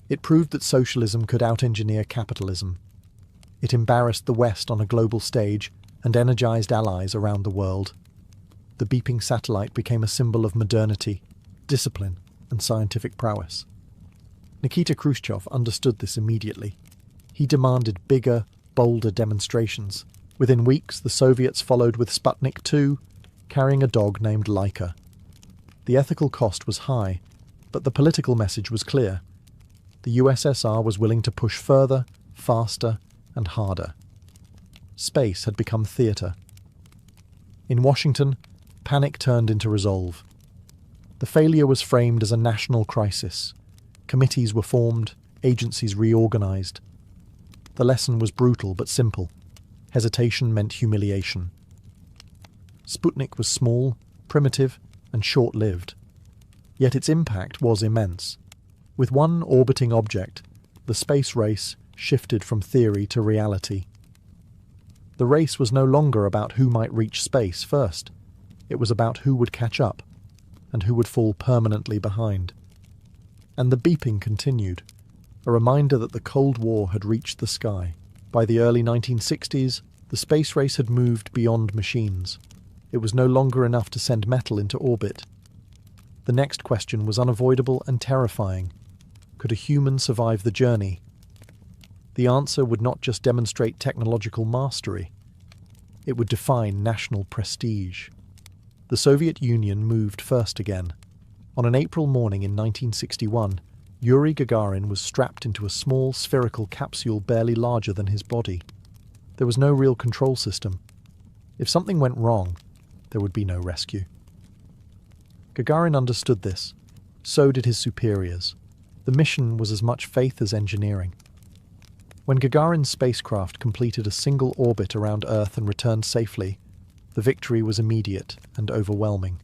It proved that socialism could out-engineer capitalism. It embarrassed the West on a global stage and energized allies around the world. The beeping satellite became a symbol of modernity, discipline, and scientific prowess. Nikita Khrushchev understood this immediately. He demanded bigger, bolder demonstrations. Within weeks, the Soviets followed with Sputnik 2, carrying a dog named Laika. The ethical cost was high, but the political message was clear. The USSR was willing to push further, faster, and harder. Space had become theatre. In Washington, panic turned into resolve. The failure was framed as a national crisis. Committees were formed, agencies reorganized. The lesson was brutal but simple. Hesitation meant humiliation. Sputnik was small, primitive, and short-lived. Yet its impact was immense. With one orbiting object, the space race shifted from theory to reality. The race was no longer about who might reach space first. It was about who would catch up, and who would fall permanently behind. And the beeping continued, a reminder that the Cold War had reached the sky. By the early 1960s, the space race had moved beyond machines. It was no longer enough to send metal into orbit. The next question was unavoidable and terrifying. Could a human survive the journey? The answer would not just demonstrate technological mastery. It would define national prestige. The Soviet Union moved first again. On an April morning in 1961, Yuri Gagarin was strapped into a small spherical capsule barely larger than his body. There was no real control system. If something went wrong, there would be no rescue. Gagarin understood this. So did his superiors. The mission was as much faith as engineering. When Gagarin's spacecraft completed a single orbit around Earth and returned safely, the victory was immediate and overwhelming.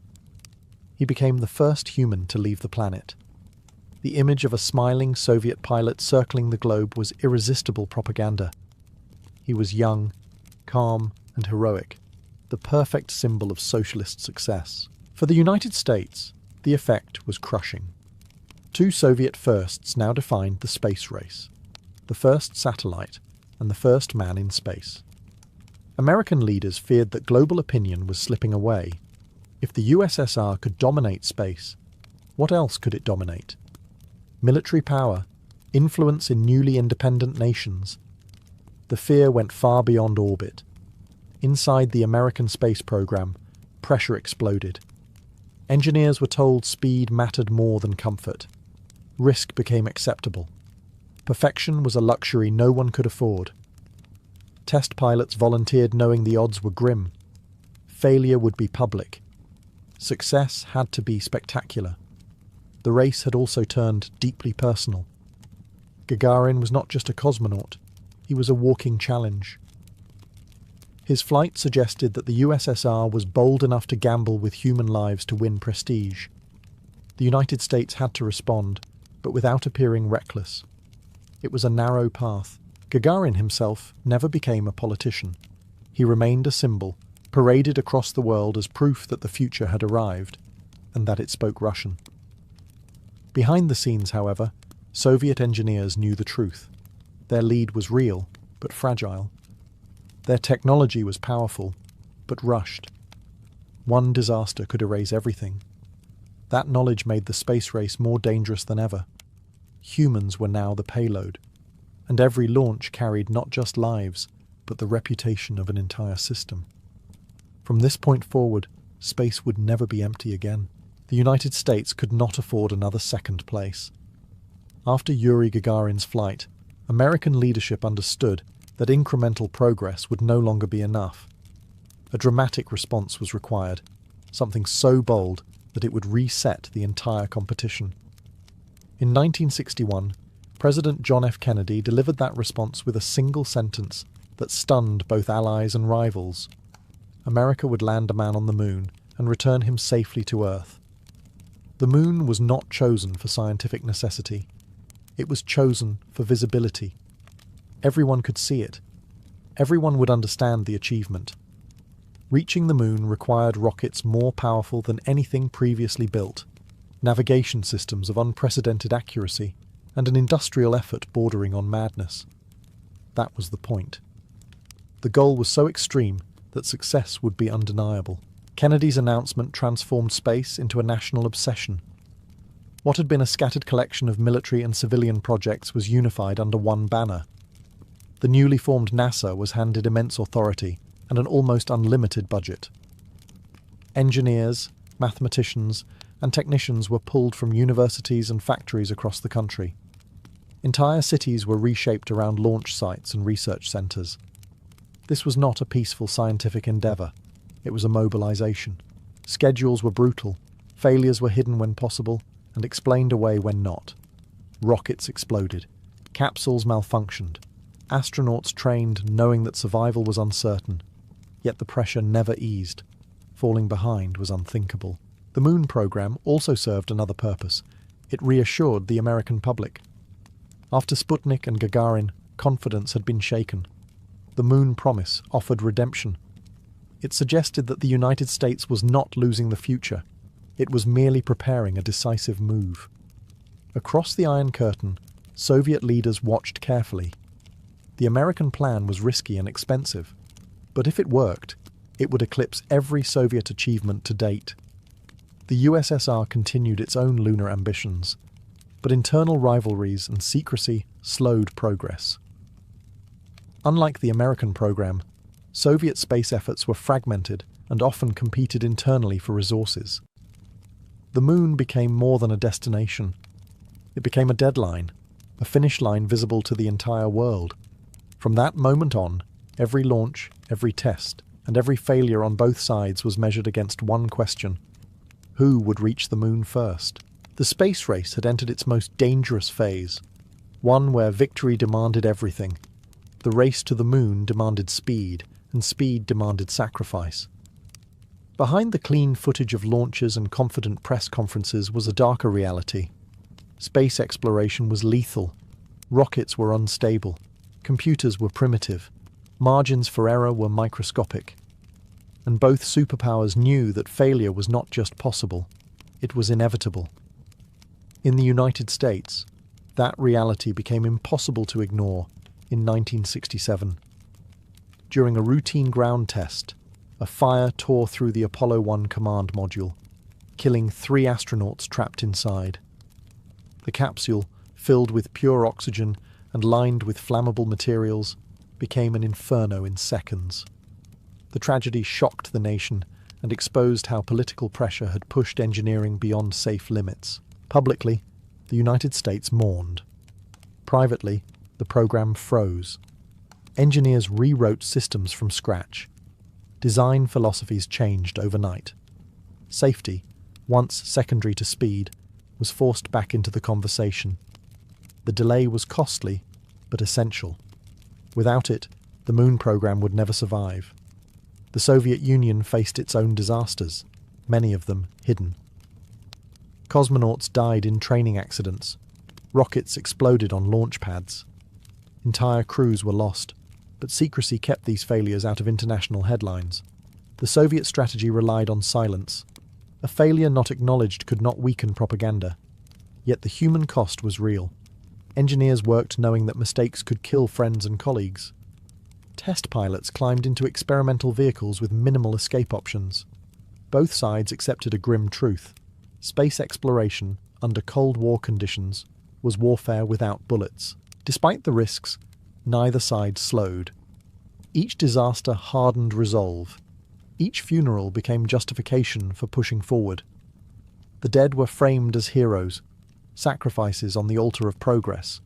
He became the first human to leave the planet. The image of a smiling Soviet pilot circling the globe was irresistible propaganda. He was young, calm, and heroic, the perfect symbol of socialist success. For the United States, the effect was crushing. Two Soviet firsts now defined the space race: the first satellite and the first man in space. American leaders feared that global opinion was slipping away. If the USSR could dominate space, what else could it dominate? Military power, influence in newly independent nations. The fear went far beyond orbit. Inside the American space program, pressure exploded. Engineers were told speed mattered more than comfort. Risk became acceptable. Perfection was a luxury no one could afford. Test pilots volunteered knowing the odds were grim. Failure would be public. Success had to be spectacular. The race had also turned deeply personal. Gagarin was not just a cosmonaut, he was a walking challenge. His flight suggested that the USSR was bold enough to gamble with human lives to win prestige. The United States had to respond, but without appearing reckless. It was a narrow path. Gagarin himself never became a politician. He remained a symbol, paraded across the world as proof that the future had arrived, and that it spoke Russian. Behind the scenes, however, Soviet engineers knew the truth. Their lead was real, but fragile. Their technology was powerful, but rushed. One disaster could erase everything. That knowledge made the space race more dangerous than ever. Humans were now the payload, and every launch carried not just lives, but the reputation of an entire system. From this point forward, space would never be empty again. The United States could not afford another second place. After Yuri Gagarin's flight, American leadership understood that incremental progress would no longer be enough. A dramatic response was required, something so bold that it would reset the entire competition. In 1961, President John F. Kennedy delivered that response with a single sentence that stunned both allies and rivals. America would land a man on the moon and return him safely to Earth. The moon was not chosen for scientific necessity. It was chosen for visibility. Everyone could see it. Everyone would understand the achievement. Reaching the moon required rockets more powerful than anything previously built, navigation systems of unprecedented accuracy, and an industrial effort bordering on madness. That was the point. The goal was so extreme that success would be undeniable. Kennedy's announcement transformed space into a national obsession. What had been a scattered collection of military and civilian projects was unified under one banner. The newly formed NASA was handed immense authority and an almost unlimited budget. Engineers, mathematicians, and technicians were pulled from universities and factories across the country. Entire cities were reshaped around launch sites and research centres. This was not a peaceful scientific endeavour. It was a mobilisation. Schedules were brutal, failures were hidden when possible, and explained away when not. Rockets exploded. Capsules malfunctioned. Astronauts trained knowing that survival was uncertain. Yet the pressure never eased. Falling behind was unthinkable. The moon program also served another purpose. It reassured the American public. After Sputnik and Gagarin, confidence had been shaken. The moon promise offered redemption. It suggested that the United States was not losing the future. It was merely preparing a decisive move. Across the Iron Curtain, Soviet leaders watched carefully. The American plan was risky and expensive, but if it worked, it would eclipse every Soviet achievement to date. The USSR continued its own lunar ambitions, but internal rivalries and secrecy slowed progress. Unlike the American program, Soviet space efforts were fragmented and often competed internally for resources. The moon became more than a destination. It became a deadline, a finish line visible to the entire world. From that moment on, every launch, every test, and every failure on both sides was measured against one question: who would reach the moon first? The space race had entered its most dangerous phase, one where victory demanded everything. The race to the moon demanded speed, and speed demanded sacrifice. Behind the clean footage of launches and confident press conferences was a darker reality. Space exploration was lethal. Rockets were unstable. Computers were primitive. Margins for error were microscopic. And both superpowers knew that failure was not just possible, it was inevitable. In the United States, that reality became impossible to ignore in 1967. During a routine ground test, a fire tore through the Apollo 1 command module, killing 3 astronauts trapped inside. The capsule, filled with pure oxygen and lined with flammable materials, became an inferno in seconds. The tragedy shocked the nation and exposed how political pressure had pushed engineering beyond safe limits. Publicly, the United States mourned. Privately, the program froze. Engineers rewrote systems from scratch. Design philosophies changed overnight. Safety, once secondary to speed, was forced back into the conversation. The delay was costly, but essential. Without it, the moon program would never survive. The Soviet Union faced its own disasters, many of them hidden. Cosmonauts died in training accidents. Rockets exploded on launch pads. Entire crews were lost, but secrecy kept these failures out of international headlines. The Soviet strategy relied on silence. A failure not acknowledged could not weaken propaganda. Yet the human cost was real. Engineers worked knowing that mistakes could kill friends and colleagues. Test pilots climbed into experimental vehicles with minimal escape options. Both sides accepted a grim truth. Space exploration, under Cold War conditions, was warfare without bullets. Despite the risks, neither side slowed. Each disaster hardened resolve. Each funeral became justification for pushing forward. The dead were framed as heroes, sacrifices on the altar of progress.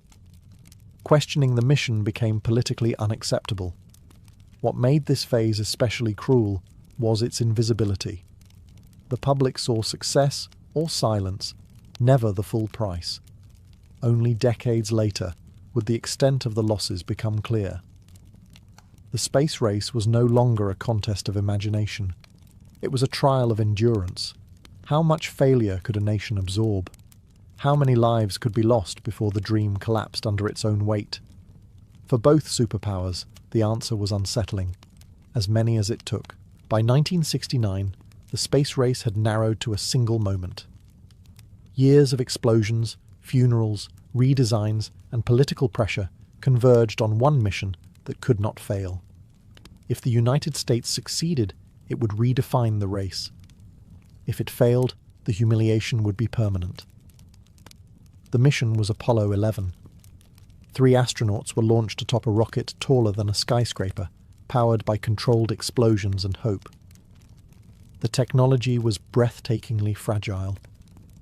Questioning the mission became politically unacceptable. What made this phase especially cruel was its invisibility. The public saw success or silence, never the full price. Only decades later would the extent of the losses become clear. The space race was no longer a contest of imagination. It was a trial of endurance. How much failure could a nation absorb? How many lives could be lost before the dream collapsed under its own weight? For both superpowers, the answer was unsettling. As many as it took. By 1969, the space race had narrowed to a single moment. Years of explosions, funerals, redesigns, and political pressure converged on one mission that could not fail. If the United States succeeded, it would redefine the race. If it failed, the humiliation would be permanent. The mission was Apollo 11. 3 astronauts were launched atop a rocket taller than a skyscraper, powered by controlled explosions and hope. The technology was breathtakingly fragile.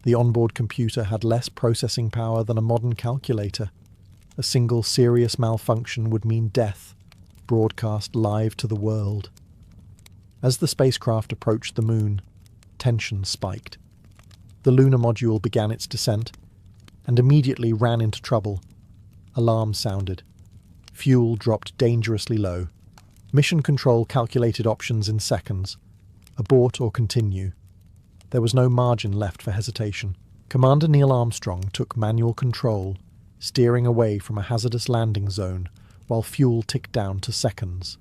The onboard computer had less processing power than a modern calculator. A single serious malfunction would mean death, broadcast live to the world. As the spacecraft approached the moon, tension spiked. The lunar module began its descent, and immediately ran into trouble. Alarm sounded. Fuel dropped dangerously low. Mission Control calculated options in seconds. Abort or continue. There was no margin left for hesitation. Commander Neil Armstrong took manual control, steering away from a hazardous landing zone while fuel ticked down to seconds.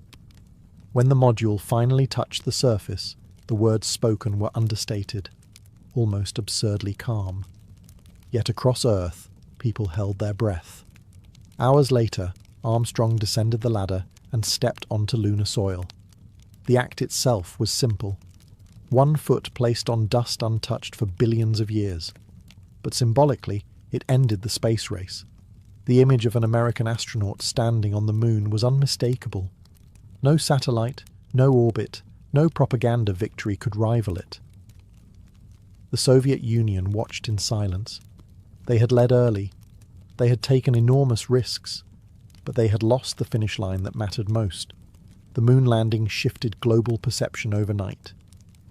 When the module finally touched the surface, the words spoken were understated, almost absurdly calm. Yet across Earth, people held their breath. Hours later, Armstrong descended the ladder and stepped onto lunar soil. The act itself was simple. 1 foot placed on dust untouched for billions of years. But symbolically, it ended the space race. The image of an American astronaut standing on the moon was unmistakable. No satellite, no orbit, no propaganda victory could rival it. The Soviet Union watched in silence. They had led early. They had taken enormous risks, but they had lost the finish line that mattered most. The moon landing shifted global perception overnight.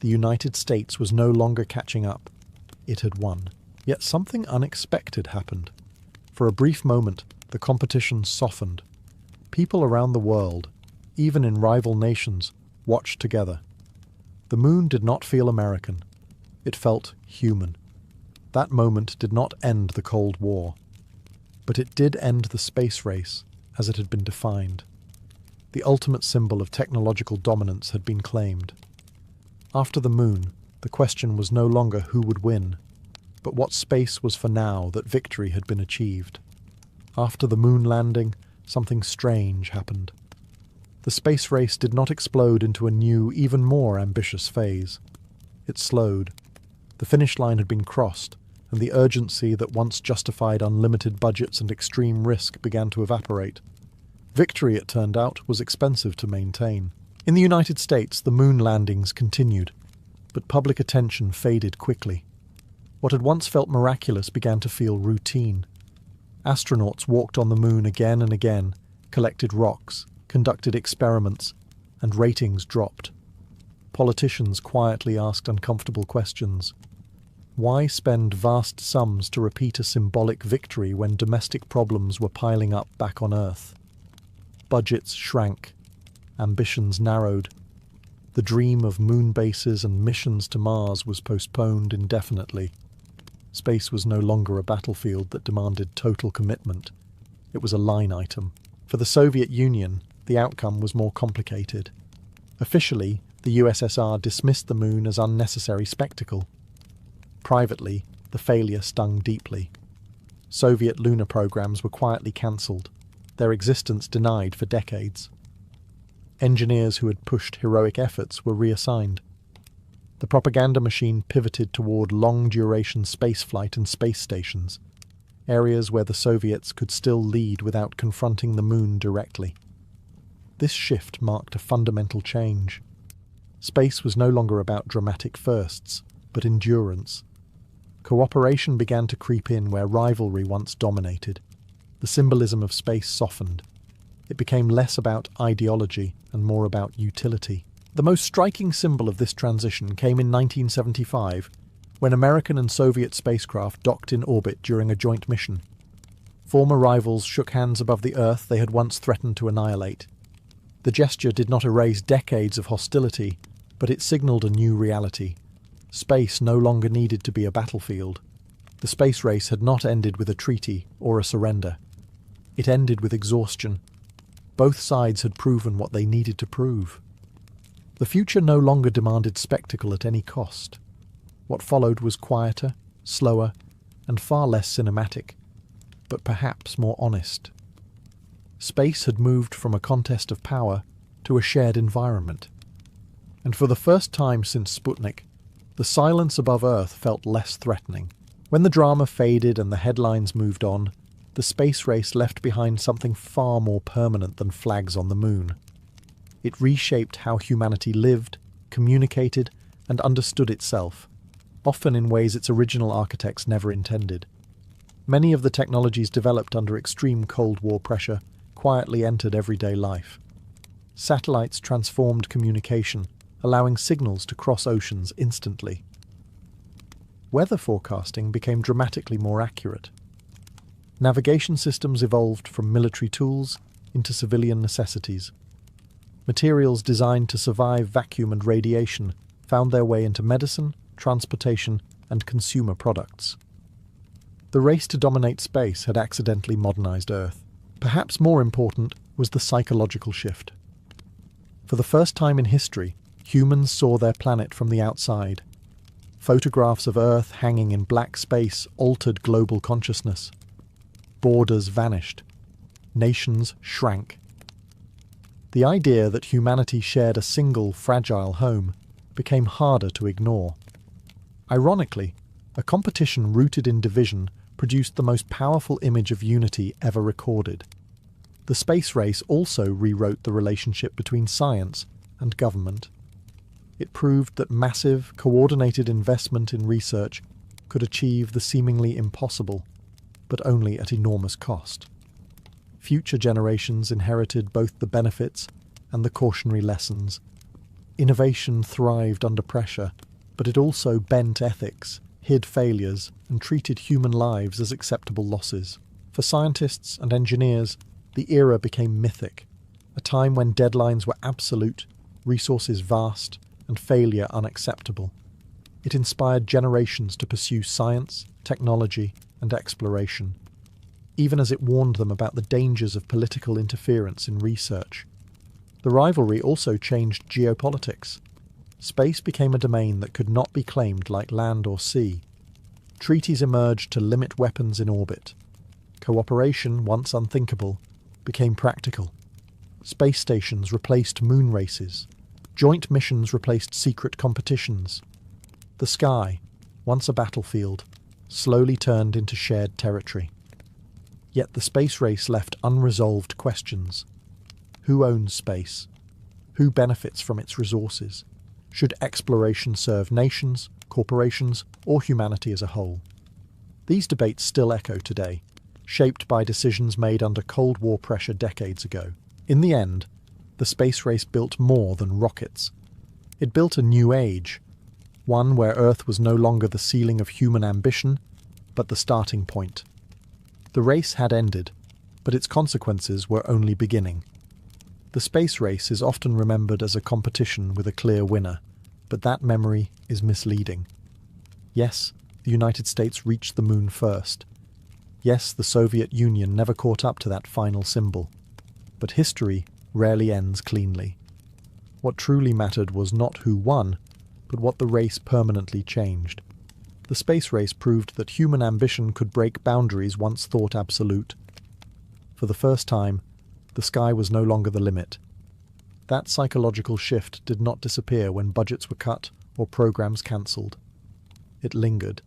The United States was no longer catching up. It had won. Yet something unexpected happened. For a brief moment, the competition softened. People around the world, even in rival nations, watched together. The moon did not feel American. It felt human. That moment did not end the Cold War, but it did end the space race as it had been defined. The ultimate symbol of technological dominance had been claimed. After the moon, the question was no longer who would win, but what space was for now that victory had been achieved. After the moon landing, something strange happened. The space race did not explode into a new, even more ambitious phase. It slowed. The finish line had been crossed, and the urgency that once justified unlimited budgets and extreme risk began to evaporate. Victory, it turned out, was expensive to maintain. In the United States, the moon landings continued, but public attention faded quickly. What had once felt miraculous began to feel routine. Astronauts walked on the moon again and again, collected rocks, conducted experiments, and ratings dropped. Politicians quietly asked uncomfortable questions. Why spend vast sums to repeat a symbolic victory when domestic problems were piling up back on Earth? Budgets shrank. Ambitions narrowed. The dream of moon bases and missions to Mars was postponed indefinitely. Space was no longer a battlefield that demanded total commitment. It was a line item. For the Soviet Union, the outcome was more complicated. Officially, the USSR dismissed the moon as unnecessary spectacle. Privately, the failure stung deeply. Soviet lunar programs were quietly cancelled, their existence denied for decades. Engineers who had pushed heroic efforts were reassigned. The propaganda machine pivoted toward long-duration spaceflight and space stations, areas where the Soviets could still lead without confronting the moon directly. This shift marked a fundamental change. Space was no longer about dramatic firsts, but endurance. Cooperation began to creep in where rivalry once dominated. The symbolism of space softened. It became less about ideology and more about utility. The most striking symbol of this transition came in 1975, when American and Soviet spacecraft docked in orbit during a joint mission. Former rivals shook hands above the Earth they had once threatened to annihilate. The gesture did not erase decades of hostility, but it signaled a new reality. Space no longer needed to be a battlefield. The space race had not ended with a treaty or a surrender. It ended with exhaustion. Both sides had proven what they needed to prove. The future no longer demanded spectacle at any cost. What followed was quieter, slower, and far less cinematic, but perhaps more honest. Space had moved from a contest of power to a shared environment. And for the first time since Sputnik, the silence above Earth felt less threatening. When the drama faded and the headlines moved on, the space race left behind something far more permanent than flags on the moon. It reshaped how humanity lived, communicated, and understood itself, often in ways its original architects never intended. Many of the technologies developed under extreme Cold War pressure quietly entered everyday life. Satellites transformed communication, allowing signals to cross oceans instantly. Weather forecasting became dramatically more accurate. Navigation systems evolved from military tools into civilian necessities. Materials designed to survive vacuum and radiation found their way into medicine, transportation, and consumer products. The race to dominate space had accidentally modernized Earth. Perhaps more important was the psychological shift. For the first time in history, humans saw their planet from the outside. Photographs of Earth hanging in black space altered global consciousness. Borders vanished. Nations shrank. The idea that humanity shared a single, fragile home became harder to ignore. Ironically, a competition rooted in division produced the most powerful image of unity ever recorded. The space race also rewrote the relationship between science and government. It proved that massive, coordinated investment in research could achieve the seemingly impossible, but only at enormous cost. Future generations inherited both the benefits and the cautionary lessons. Innovation thrived under pressure, but it also bent ethics, hid failures, and treated human lives as acceptable losses. For scientists and engineers, the era became mythic, a time when deadlines were absolute, resources vast, and failure unacceptable. It inspired generations to pursue science, technology, and exploration, even as it warned them about the dangers of political interference in research. The rivalry also changed geopolitics. Space became a domain that could not be claimed like land or sea. Treaties emerged to limit weapons in orbit. Cooperation, once unthinkable, became practical. Space stations replaced moon races. Joint missions replaced secret competitions. The sky, once a battlefield, slowly turned into shared territory. Yet the space race left unresolved questions. Who owns space? Who benefits from its resources? Should exploration serve nations, corporations, or humanity as a whole? These debates still echo today, shaped by decisions made under Cold War pressure decades ago. In the end, the space race built more than rockets. It built a new age, one where Earth was no longer the ceiling of human ambition, but the starting point. The race had ended, but its consequences were only beginning. The space race is often remembered as a competition with a clear winner, but that memory is misleading. Yes, the United States reached the moon first. Yes, the Soviet Union never caught up to that final symbol. But history rarely ends cleanly. What truly mattered was not who won, but what the race permanently changed. The space race proved that human ambition could break boundaries once thought absolute. For the first time, the sky was no longer the limit. That psychological shift did not disappear when budgets were cut or programs cancelled. It lingered.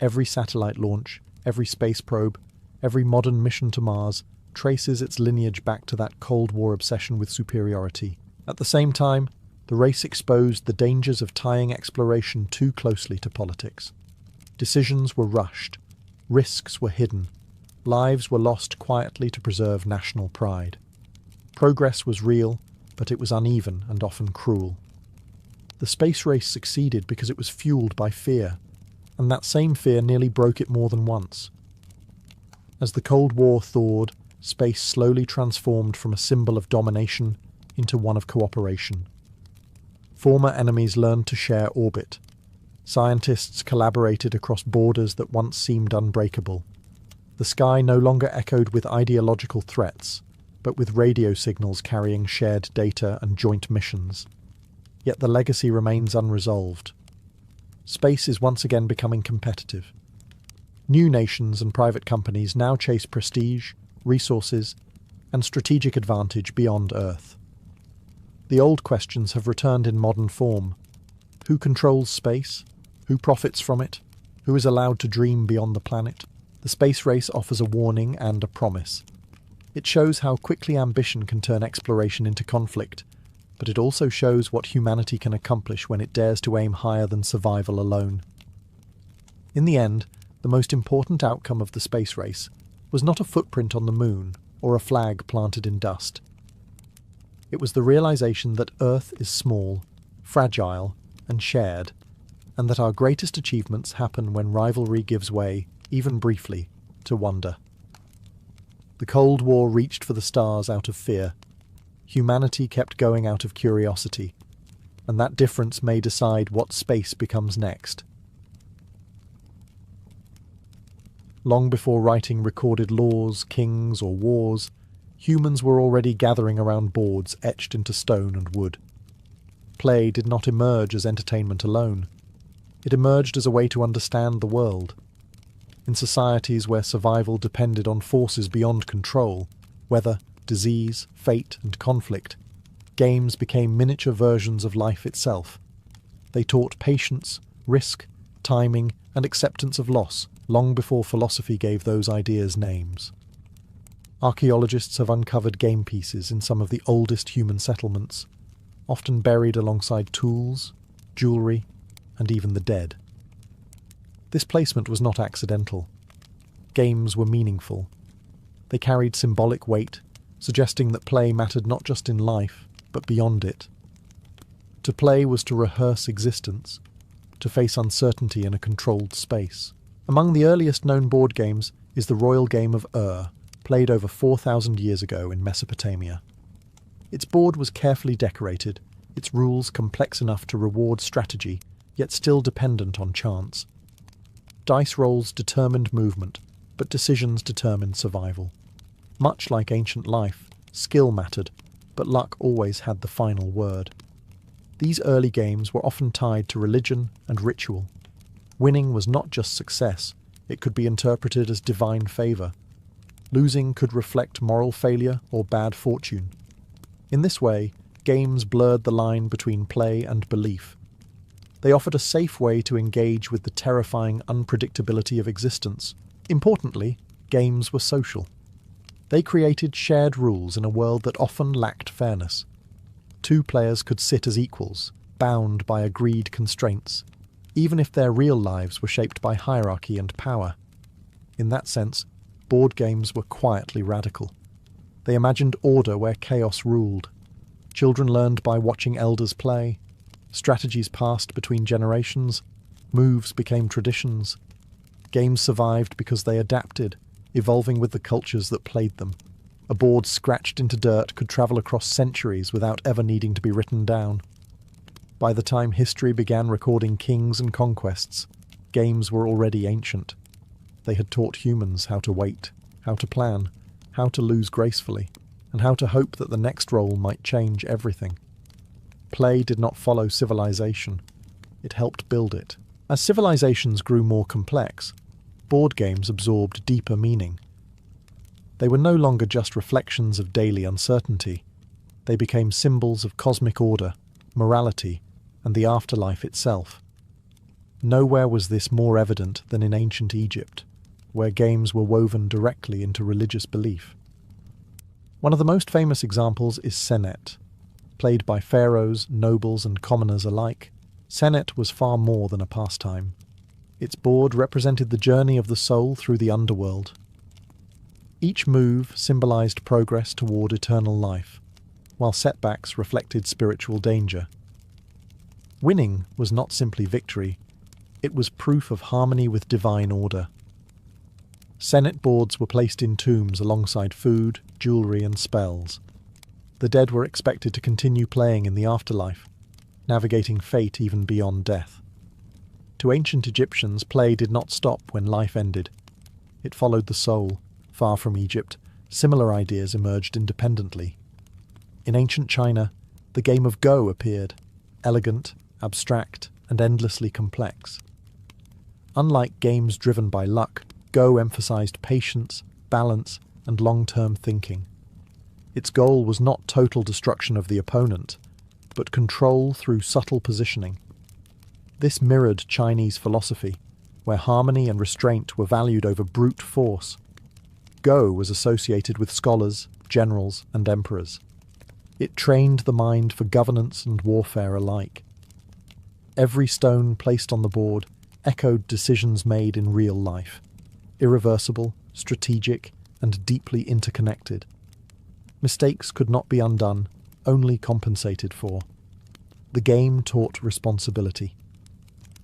Every satellite launch, every space probe, every modern mission to Mars traces its lineage back to that Cold War obsession with superiority. At the same time, the race exposed the dangers of tying exploration too closely to politics. Decisions were rushed, risks were hidden, lives were lost quietly to preserve national pride. Progress was real, but it was uneven and often cruel. The space race succeeded because it was fueled by fear, and that same fear nearly broke it more than once. As the Cold War thawed, space slowly transformed from a symbol of domination into one of cooperation. Former enemies learned to share orbit. Scientists collaborated across borders that once seemed unbreakable. The sky no longer echoed with ideological threats, but with radio signals carrying shared data and joint missions. Yet the legacy remains unresolved. Space is once again becoming competitive. New nations and private companies now chase prestige, resources, and strategic advantage beyond Earth. The old questions have returned in modern form. Who controls space? Who profits from it? Who is allowed to dream beyond the planet? The space race offers a warning and a promise. It shows how quickly ambition can turn exploration into conflict, but it also shows what humanity can accomplish when it dares to aim higher than survival alone. In the end, the most important outcome of the space race was not a footprint on the moon or a flag planted in dust. It was the realization that Earth is small, fragile, and shared, and that our greatest achievements happen when rivalry gives way, even briefly, to wonder. The Cold War reached for the stars out of fear. Humanity kept going out of curiosity, and that difference may decide what space becomes next. Long before writing recorded laws, kings, or wars, humans were already gathering around boards etched into stone and wood. Play did not emerge as entertainment alone. It emerged as a way to understand the world. In societies where survival depended on forces beyond control, weather, disease, fate, and conflict, games became miniature versions of life itself. They taught patience, risk, timing, and acceptance of loss long before philosophy gave those ideas names. Archaeologists have uncovered game pieces in some of the oldest human settlements, often buried alongside tools, jewellery, and even the dead. This placement was not accidental. Games were meaningful. They carried symbolic weight, suggesting that play mattered not just in life, but beyond it. To play was to rehearse existence, to face uncertainty in a controlled space. Among the earliest known board games is the royal game of played over 4,000 years ago in Mesopotamia. Its board was carefully decorated, its rules complex enough to reward strategy, yet still dependent on chance. Dice rolls determined movement, but decisions determined survival. Much like ancient life, skill mattered, but luck always had the final word. These early games were often tied to religion and ritual. Winning was not just success, it could be interpreted as divine favour. Losing could reflect moral failure or bad fortune. In this way, games blurred the line between play and belief. They offered a safe way to engage with the terrifying unpredictability of existence. Importantly, games were social. They created shared rules in a world that often lacked fairness. Two players could sit as equals, bound by agreed constraints, even if their real lives were shaped by hierarchy and power. In that sense, board games were quietly radical. They imagined order where chaos ruled. Children learned by watching elders play. Strategies passed between generations. Moves became traditions. Games survived because they adapted, evolving with the cultures that played them. A board scratched into dirt could travel across centuries without ever needing to be written down. By the time history began recording kings and conquests, games were already ancient. They had taught humans how to wait, how to plan, how to lose gracefully, and how to hope that the next roll might change everything. Play did not follow civilization. It helped build it. As civilizations grew more complex, board games absorbed deeper meaning. They were no longer just reflections of daily uncertainty. They became symbols of cosmic order, morality, and the afterlife itself. Nowhere was this more evident than in ancient Egypt, where games were woven directly into religious belief. One of the most famous examples is Senet. Played by pharaohs, nobles, and commoners alike, Senet was far more than a pastime. Its board represented the journey of the soul through the underworld. Each move symbolized progress toward eternal life, while setbacks reflected spiritual danger. Winning was not simply victory, it was proof of harmony with divine order. Senet boards were placed in tombs alongside food, jewelry, and spells. The dead were expected to continue playing in the afterlife, navigating fate even beyond death. To ancient Egyptians, play did not stop when life ended. It followed the soul. Far from Egypt, similar ideas emerged independently. In ancient China, the game of Go appeared, elegant, abstract, and endlessly complex. Unlike games driven by luck, Go emphasized patience, balance, and long-term thinking. Its goal was not total destruction of the opponent, but control through subtle positioning. This mirrored Chinese philosophy, where harmony and restraint were valued over brute force. Go was associated with scholars, generals, and emperors. It trained the mind for governance and warfare alike. Every stone placed on the board echoed decisions made in real life, irreversible, strategic, and deeply interconnected. Mistakes could not be undone, only compensated for. The game taught responsibility.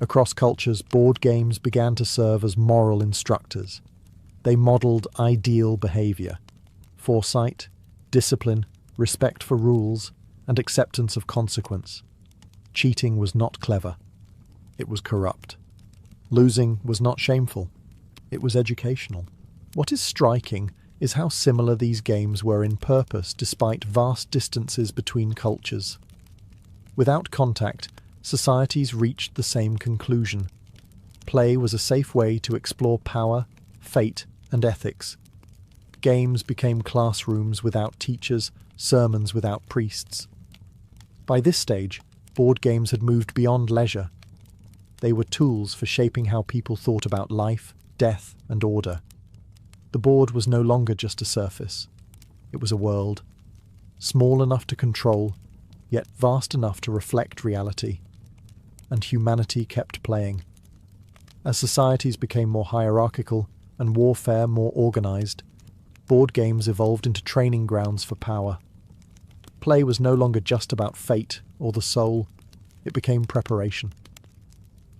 Across cultures, board games began to serve as moral instructors. They modelled ideal behaviour: foresight, discipline, respect for rules, and acceptance of consequence. Cheating was not clever. It was corrupt. Losing was not shameful. It was educational. What is striking is how similar these games were in purpose despite vast distances between cultures. Without contact, societies reached the same conclusion. Play was a safe way to explore power, fate, and ethics. Games became classrooms without teachers, sermons without priests. By this stage, board games had moved beyond leisure. They were tools for shaping how people thought about life, death, and order. The board was no longer just a surface. It was a world, small enough to control, yet vast enough to reflect reality. And humanity kept playing. As societies became more hierarchical and warfare more organised, board games evolved into training grounds for power. Play was no longer just about fate or the soul, it became preparation.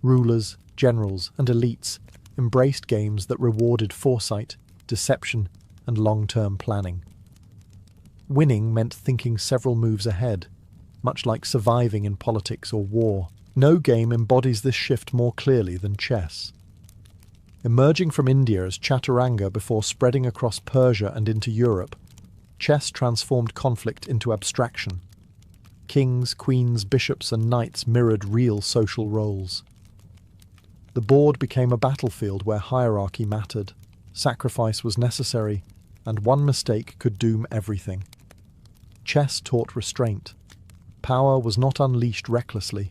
Rulers, generals, and elites embraced games that rewarded foresight, deception, and long-term planning. Winning meant thinking several moves ahead, much like surviving in politics or war. No game embodies this shift more clearly than chess. Emerging from India as chaturanga before spreading across Persia and into Europe, chess transformed conflict into abstraction. Kings, queens, bishops, and knights mirrored real social roles. The board became a battlefield where hierarchy mattered, sacrifice was necessary, and one mistake could doom everything. Chess taught restraint. Power was not unleashed recklessly.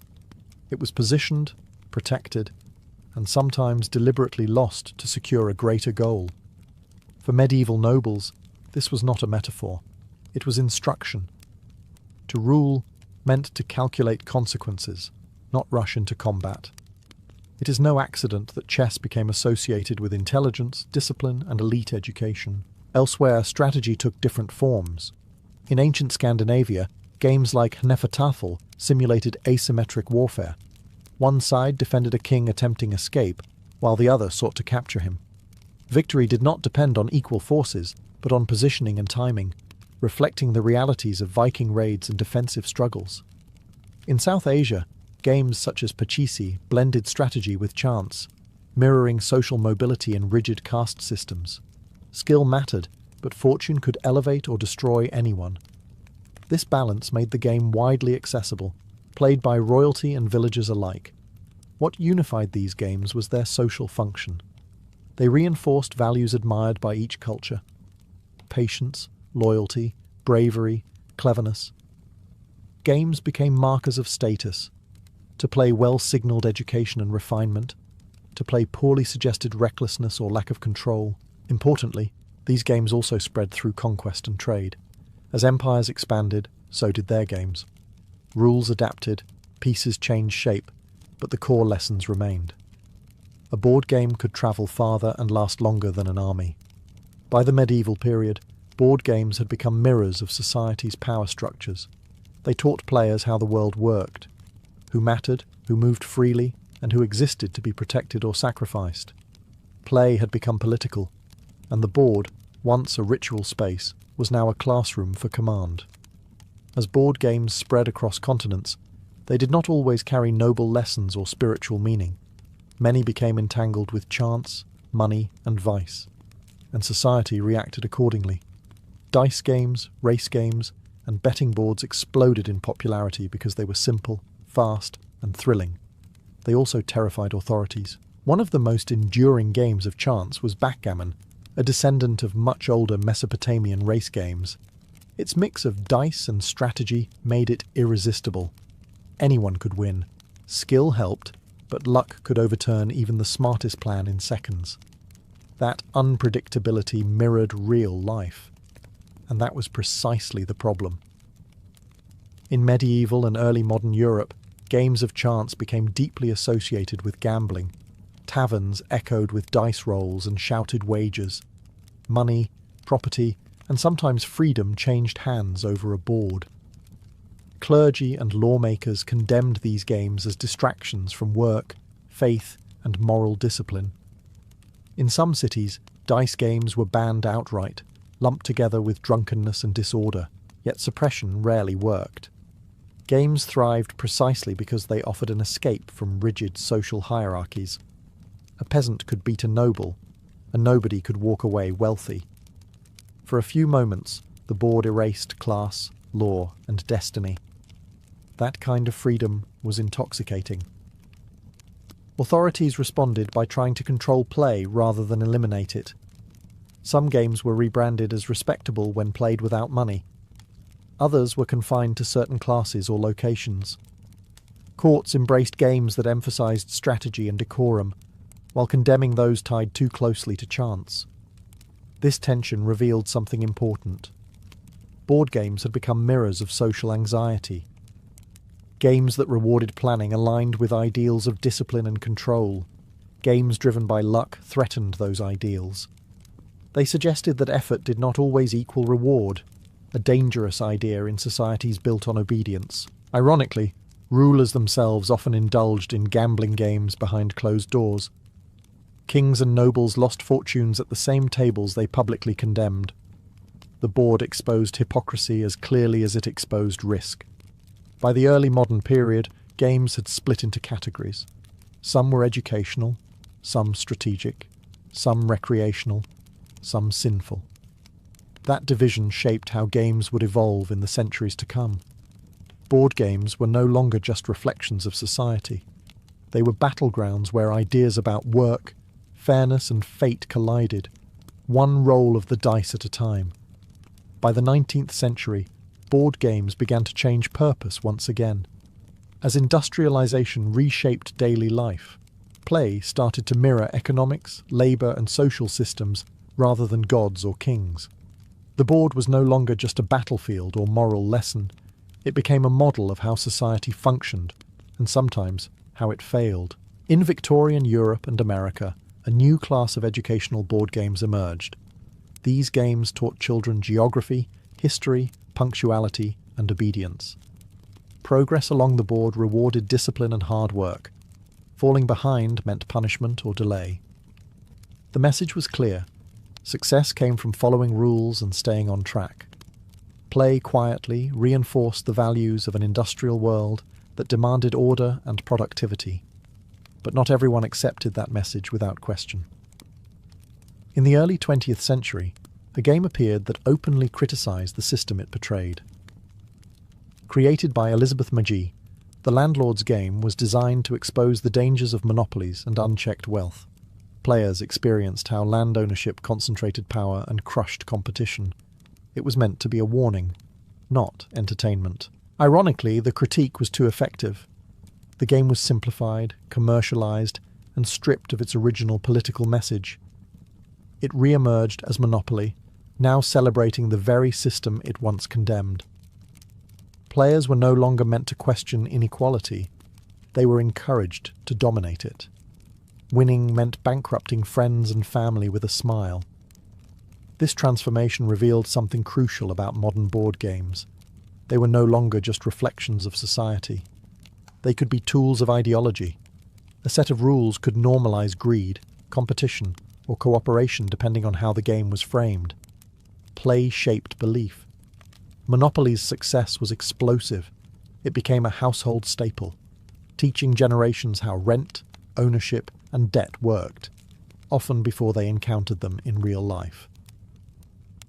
It was positioned, protected, and sometimes deliberately lost to secure a greater goal. For medieval nobles, this was not a metaphor. It was instruction. To rule meant to calculate consequences, not rush into combat. It is no accident that chess became associated with intelligence, discipline, and elite education. Elsewhere, strategy took different forms. In ancient Scandinavia, games like Hnefatafl simulated asymmetric warfare. One side defended a king attempting escape, while the other sought to capture him. Victory did not depend on equal forces, but on positioning and timing, reflecting the realities of Viking raids and defensive struggles. In South Asia, games such as Pachisi blended strategy with chance, mirroring social mobility in rigid caste systems. Skill mattered, but fortune could elevate or destroy anyone. This balance made the game widely accessible, played by royalty and villagers alike. What unified these games was their social function. They reinforced values admired by each culture: patience, loyalty, bravery, cleverness. Games became markers of status. To play well signalled education and refinement, to play poorly suggested recklessness or lack of control. Importantly, these games also spread through conquest and trade. As empires expanded, so did their games. Rules adapted, pieces changed shape, but the core lessons remained. A board game could travel farther and last longer than an army. By the medieval period, board games had become mirrors of society's power structures. They taught players how the world worked, who mattered, who moved freely, and who existed to be protected or sacrificed. Play had become political, and the board, once a ritual space, was now a classroom for command. As board games spread across continents, they did not always carry noble lessons or spiritual meaning. Many became entangled with chance, money, and vice, and society reacted accordingly. Dice games, race games, and betting boards exploded in popularity because they were simple, fast, and thrilling. They also terrified authorities. One of the most enduring games of chance was backgammon, a descendant of much older Mesopotamian race games. Its mix of dice and strategy made it irresistible. Anyone could win. Skill helped, but luck could overturn even the smartest plan in seconds. That unpredictability mirrored real life, and that was precisely the problem. In medieval and early modern Europe, games of chance became deeply associated with gambling. Taverns echoed with dice rolls and shouted wagers. Money, property, and sometimes freedom changed hands over a board. Clergy and lawmakers condemned these games as distractions from work, faith, and moral discipline. In some cities, dice games were banned outright, lumped together with drunkenness and disorder, yet suppression rarely worked. Games thrived precisely because they offered an escape from rigid social hierarchies. A peasant could beat a noble, and nobody could walk away wealthy. For a few moments, the board erased class, law, and destiny. That kind of freedom was intoxicating. Authorities responded by trying to control play rather than eliminate it. Some games were rebranded as respectable when played without money. Others were confined to certain classes or locations. Courts embraced games that emphasized strategy and decorum, while condemning those tied too closely to chance. This tension revealed something important. Board games had become mirrors of social anxiety. Games that rewarded planning aligned with ideals of discipline and control. Games driven by luck threatened those ideals. They suggested that effort did not always equal reward, a dangerous idea in societies built on obedience. Ironically, rulers themselves often indulged in gambling games behind closed doors. Kings and nobles lost fortunes at the same tables they publicly condemned. The board exposed hypocrisy as clearly as it exposed risk. By the early modern period, games had split into categories. Some were educational, some strategic, some recreational, some sinful. That division shaped how games would evolve in the centuries to come. Board games were no longer just reflections of society. They were battlegrounds where ideas about work, fairness, and fate collided, one roll of the dice at a time. By the 19th century, board games began to change purpose once again. As industrialization reshaped daily life, play started to mirror economics, labor, and social systems rather than gods or kings. The board was no longer just a battlefield or moral lesson. It became a model of how society functioned, and sometimes how it failed. In Victorian Europe and America, a new class of educational board games emerged. These games taught children geography, history, punctuality, and obedience. Progress along the board rewarded discipline and hard work. Falling behind meant punishment or delay. The message was clear. Success came from following rules and staying on track. Play quietly reinforced the values of an industrial world that demanded order and productivity. But not everyone accepted that message without question. In the early 20th century, a game appeared that openly criticized the system it portrayed. Created by Elizabeth Magee, The Landlord's Game was designed to expose the dangers of monopolies and unchecked wealth. Players experienced how land ownership concentrated power and crushed competition. It was meant to be a warning, not entertainment. Ironically, the critique was too effective. The game was simplified, commercialized, and stripped of its original political message. It re-emerged as Monopoly, now celebrating the very system it once condemned. Players were no longer meant to question inequality. They were encouraged to dominate it. Winning meant bankrupting friends and family with a smile. This transformation revealed something crucial about modern board games. They were no longer just reflections of society. They could be tools of ideology. A set of rules could normalize greed, competition, or cooperation depending on how the game was framed. Play shaped belief. Monopoly's success was explosive. It became a household staple, teaching generations how rent, ownership, and debt worked, often before they encountered them in real life.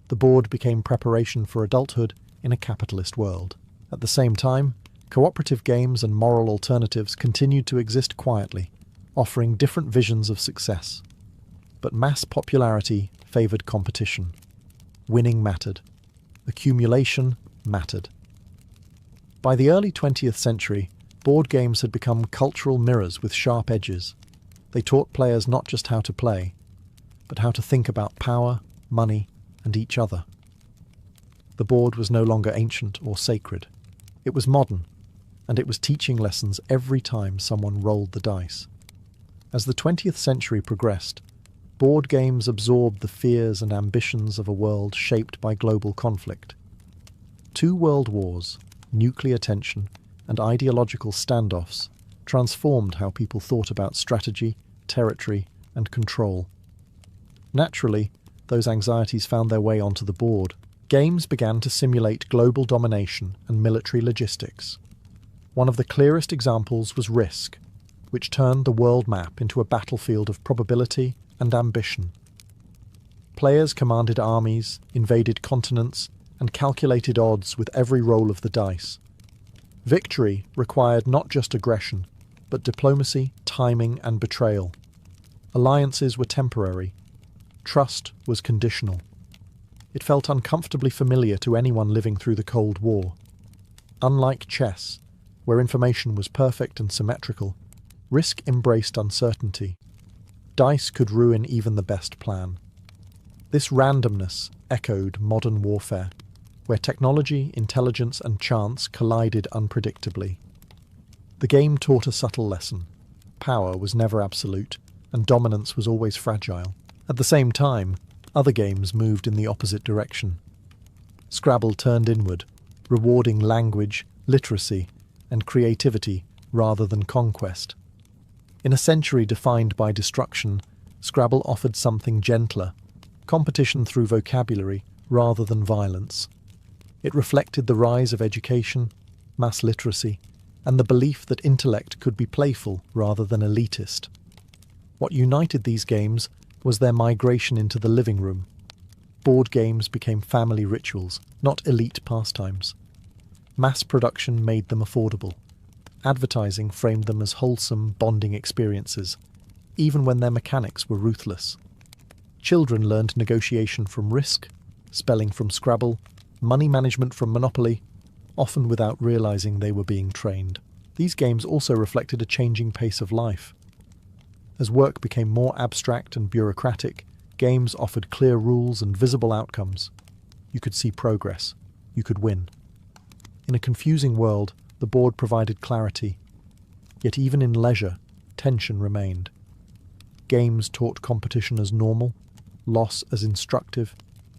The board became preparation for adulthood in a capitalist world. At the same time, cooperative games and moral alternatives continued to exist quietly, offering different visions of success. But mass popularity favored competition. Winning mattered. Accumulation mattered. By the early 20th century, board games had become cultural mirrors with sharp edges. They taught players not just how to play, but how to think about power, money, and each other. The board was no longer ancient or sacred. It was modern, and it was teaching lessons every time someone rolled the dice. As the 20th century progressed, board games absorbed the fears and ambitions of a world shaped by global conflict. 2 world wars, nuclear tension, and ideological standoffs transformed how people thought about strategy, territory, and control. Naturally, those anxieties found their way onto the board. Games began to simulate global domination and military logistics. One of the clearest examples was Risk, which turned the world map into a battlefield of probability and ambition. Players commanded armies, invaded continents, and calculated odds with every roll of the dice. Victory required not just aggression, but diplomacy, timing, and betrayal. Alliances were temporary. Trust was conditional. It felt uncomfortably familiar to anyone living through the Cold War. Unlike chess, where information was perfect and symmetrical, Risk embraced uncertainty. Dice could ruin even the best plan. This randomness echoed modern warfare, where technology, intelligence, and chance collided unpredictably. The game taught a subtle lesson. Power was never absolute, and dominance was always fragile. At the same time, other games moved in the opposite direction. Scrabble turned inward, rewarding language, literacy, and creativity rather than conquest. In a century defined by destruction, Scrabble offered something gentler, competition through vocabulary rather than violence. It reflected the rise of education, mass literacy, and the belief that intellect could be playful rather than elitist. What united these games was their migration into the living room. Board games became family rituals, not elite pastimes. Mass production made them affordable. Advertising framed them as wholesome, bonding experiences, even when their mechanics were ruthless. Children learned negotiation from Risk, spelling from Scrabble, money management from Monopoly, often without realizing they were being trained. These games also reflected a changing pace of life. As work became more abstract and bureaucratic, games offered clear rules and visible outcomes. You could see progress. You could win. In a confusing world, the board provided clarity. Yet even in leisure, tension remained. Games taught competition as normal, loss as instructive,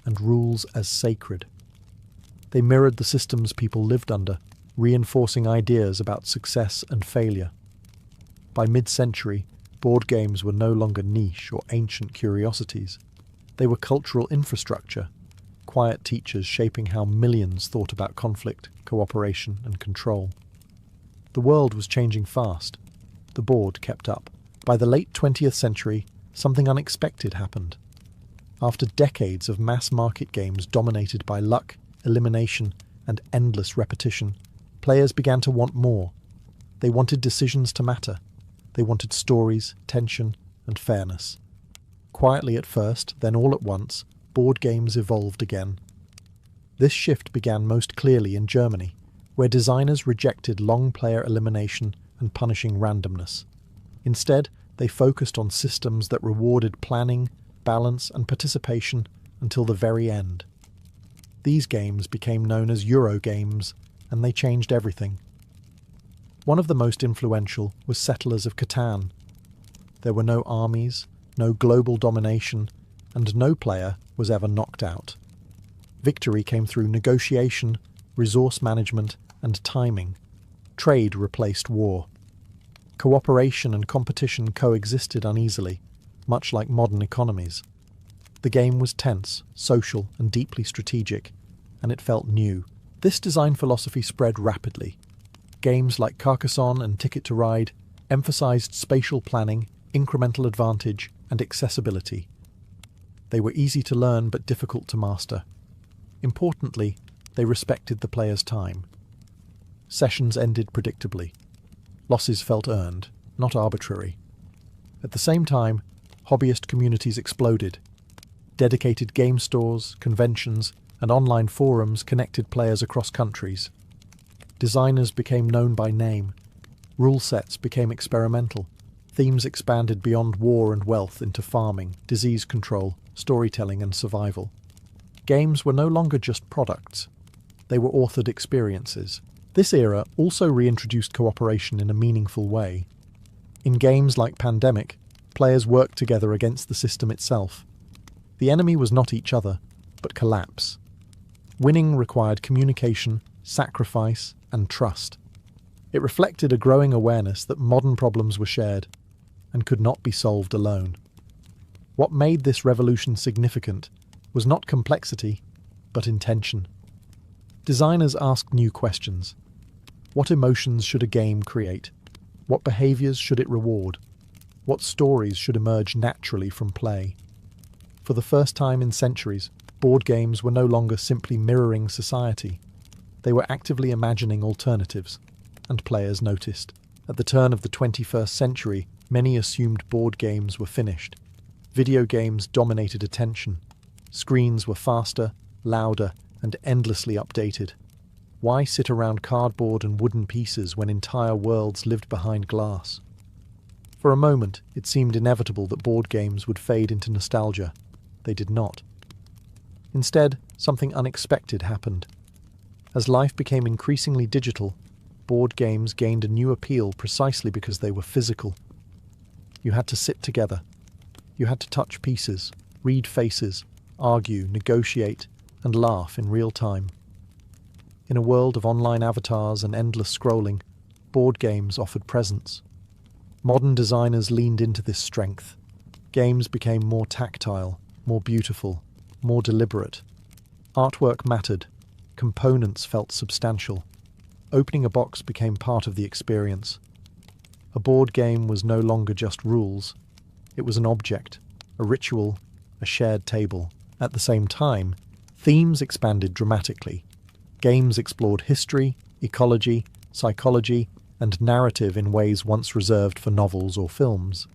and rules as sacred. They mirrored the systems people lived under, reinforcing ideas about success and failure. By mid-century, board games were no longer niche or ancient curiosities. They were cultural infrastructure, quiet teachers shaping how millions thought about conflict, cooperation, and control. The world was changing fast. The board kept up. By the late 20th century, something unexpected happened. After decades of mass-market games dominated by luck, elimination, and endless repetition, players began to want more. They wanted decisions to matter. They wanted stories, tension, and fairness. Quietly at first, then all at once, board games evolved again. This shift began most clearly in Germany, where designers rejected long player elimination and punishing randomness. Instead, they focused on systems that rewarded planning, balance, and participation until the very end. These games became known as Euro games, and they changed everything. One of the most influential was Settlers of Catan. There were no armies, no global domination, and no player was ever knocked out. Victory came through negotiation, resource management, and timing. Trade replaced war. Cooperation and competition coexisted uneasily, much like modern economies. The game was tense, social, and deeply strategic, and it felt new. This design philosophy spread rapidly. Games like Carcassonne and Ticket to Ride emphasized spatial planning, incremental advantage, and accessibility. They were easy to learn but difficult to master. Importantly, they respected the player's time. Sessions ended predictably. Losses felt earned, not arbitrary. At the same time, hobbyist communities exploded. Dedicated game stores, conventions, and online forums connected players across countries. Designers became known by name. Rule sets became experimental. Themes expanded beyond war and wealth into farming, disease control, storytelling, and survival. Games were no longer just products. They were authored experiences. This era also reintroduced cooperation in a meaningful way. In games like Pandemic, players worked together against the system itself. The enemy was not each other, but collapse. Winning required communication, sacrifice, and trust. It reflected a growing awareness that modern problems were shared and could not be solved alone. What made this revolution significant was not complexity, but intention. Designers asked new questions. What emotions should a game create? What behaviors should it reward? What stories should emerge naturally from play? For the first time in centuries, board games were no longer simply mirroring society. They were actively imagining alternatives, and players noticed. At the turn of the 21st century, many assumed board games were finished. Video games dominated attention. Screens were faster, louder, and endlessly updated. Why sit around cardboard and wooden pieces when entire worlds lived behind glass? For a moment, it seemed inevitable that board games would fade into nostalgia. They did not. Instead, something unexpected happened. As life became increasingly digital, board games gained a new appeal precisely because they were physical. You had to sit together. You had to touch pieces, read faces, argue, negotiate, and laugh in real time. In a world of online avatars and endless scrolling, board games offered presence. Modern designers leaned into this strength. Games became more tactile, more beautiful, more deliberate. Artwork mattered. Components felt substantial. Opening a box became part of the experience. A board game was no longer just rules. It was an object, a ritual, a shared table. At the same time, themes expanded dramatically. Games explored history, ecology, psychology, and narrative in ways once reserved for novels or films.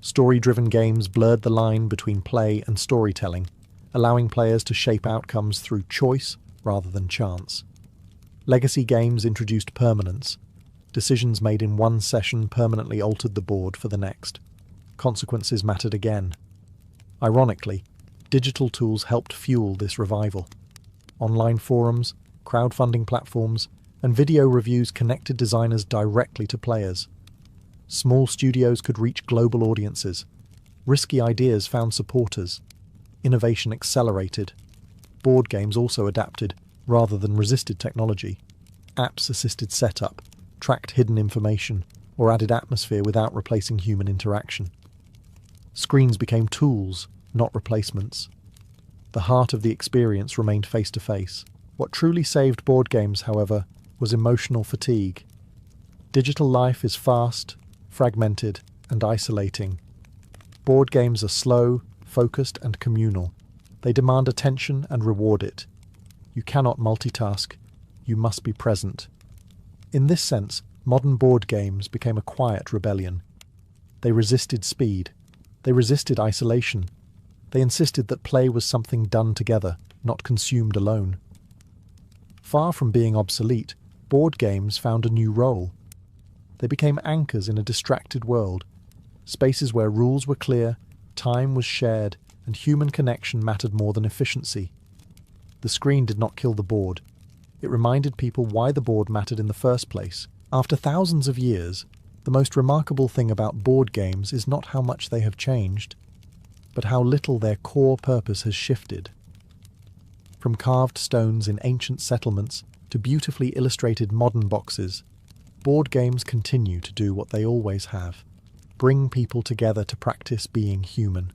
Story-driven games blurred the line between play and storytelling, allowing players to shape outcomes through choice rather than chance. Legacy games introduced permanence. Decisions made in one session permanently altered the board for the next. Consequences mattered again. Ironically, digital tools helped fuel this revival. Online forums, crowdfunding platforms, and video reviews connected designers directly to players. Small studios could reach global audiences. Risky ideas found supporters. Innovation accelerated. Board games also adapted, rather than resisted technology. Apps assisted setup, tracked hidden information, or added atmosphere without replacing human interaction. Screens became tools, not replacements. The heart of the experience remained face-to-face. What truly saved board games, however, was emotional fatigue. Digital life is fast, fragmented, and isolating. Board games are slow, focused, and communal. They demand attention and reward it. You cannot multitask. You must be present. In this sense, modern board games became a quiet rebellion. They resisted speed. They resisted isolation. They insisted that play was something done together, not consumed alone. Far from being obsolete, board games found a new role. They became anchors in a distracted world, spaces where rules were clear, time was shared, and human connection mattered more than efficiency. The screen did not kill the board. It reminded people why the board mattered in the first place. After thousands of years, the most remarkable thing about board games is not how much they have changed, but how little their core purpose has shifted. From carved stones in ancient settlements to beautifully illustrated modern boxes, board games continue to do what they always have: bring people together to practice being human.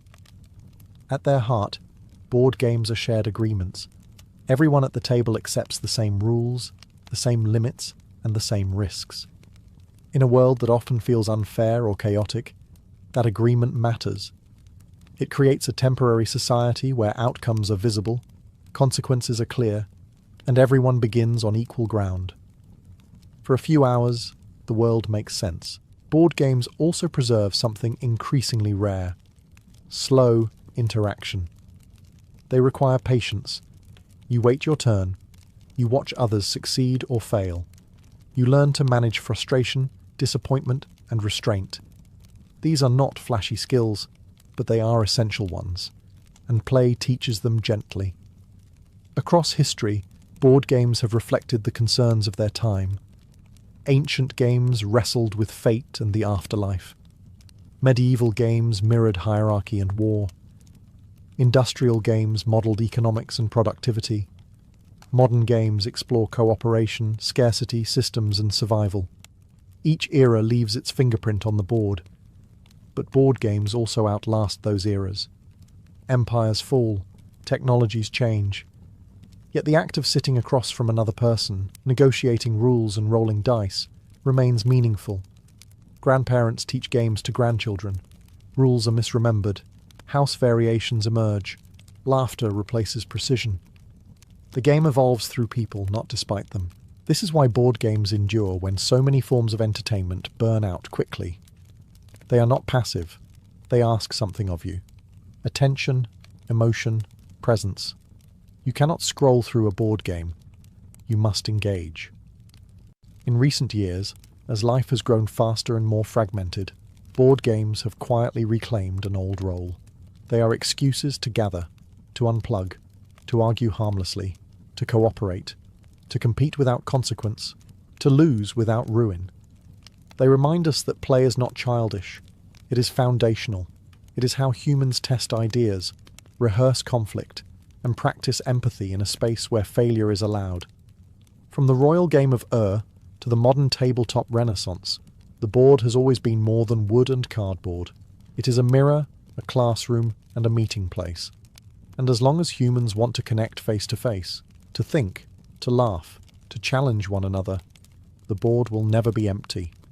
At their heart, board games are shared agreements. Everyone at the table accepts the same rules, the same limits, and the same risks. In a world that often feels unfair or chaotic, that agreement matters. It creates a temporary society where outcomes are visible, consequences are clear, and everyone begins on equal ground. For a few hours, the world makes sense. Board games also preserve something increasingly rare: slow interaction. They require patience. You wait your turn. You watch others succeed or fail. You learn to manage frustration, disappointment, and restraint. These are not flashy skills, but they are essential ones, and play teaches them gently. Across history, board games have reflected the concerns of their time. Ancient games wrestled with fate and the afterlife. Medieval games mirrored hierarchy and war. Industrial games modelled economics and productivity. Modern games explore cooperation, scarcity, systems, and survival. Each era leaves its fingerprint on the board, but board games also outlast those eras. Empires fall, technologies change. Yet the act of sitting across from another person, negotiating rules and rolling dice, remains meaningful. Grandparents teach games to grandchildren. Rules are misremembered. House variations emerge. Laughter replaces precision. The game evolves through people, not despite them. This is why board games endure when so many forms of entertainment burn out quickly. They are not passive. They ask something of you: attention, emotion, presence. You cannot scroll through a board game. You must engage. In recent years, as life has grown faster and more fragmented, board games have quietly reclaimed an old role. They are excuses to gather, to unplug, to argue harmlessly, to cooperate, to compete without consequence, to lose without ruin. They remind us that play is not childish. It is foundational. It is how humans test ideas, rehearse conflict, and practice empathy in a space where failure is allowed. From the royal game of to the modern tabletop renaissance, the board has always been more than wood and cardboard. It is a mirror, a classroom, and a meeting place. And as long as humans want to connect face to face, to think, to laugh, to challenge one another, the board will never be empty.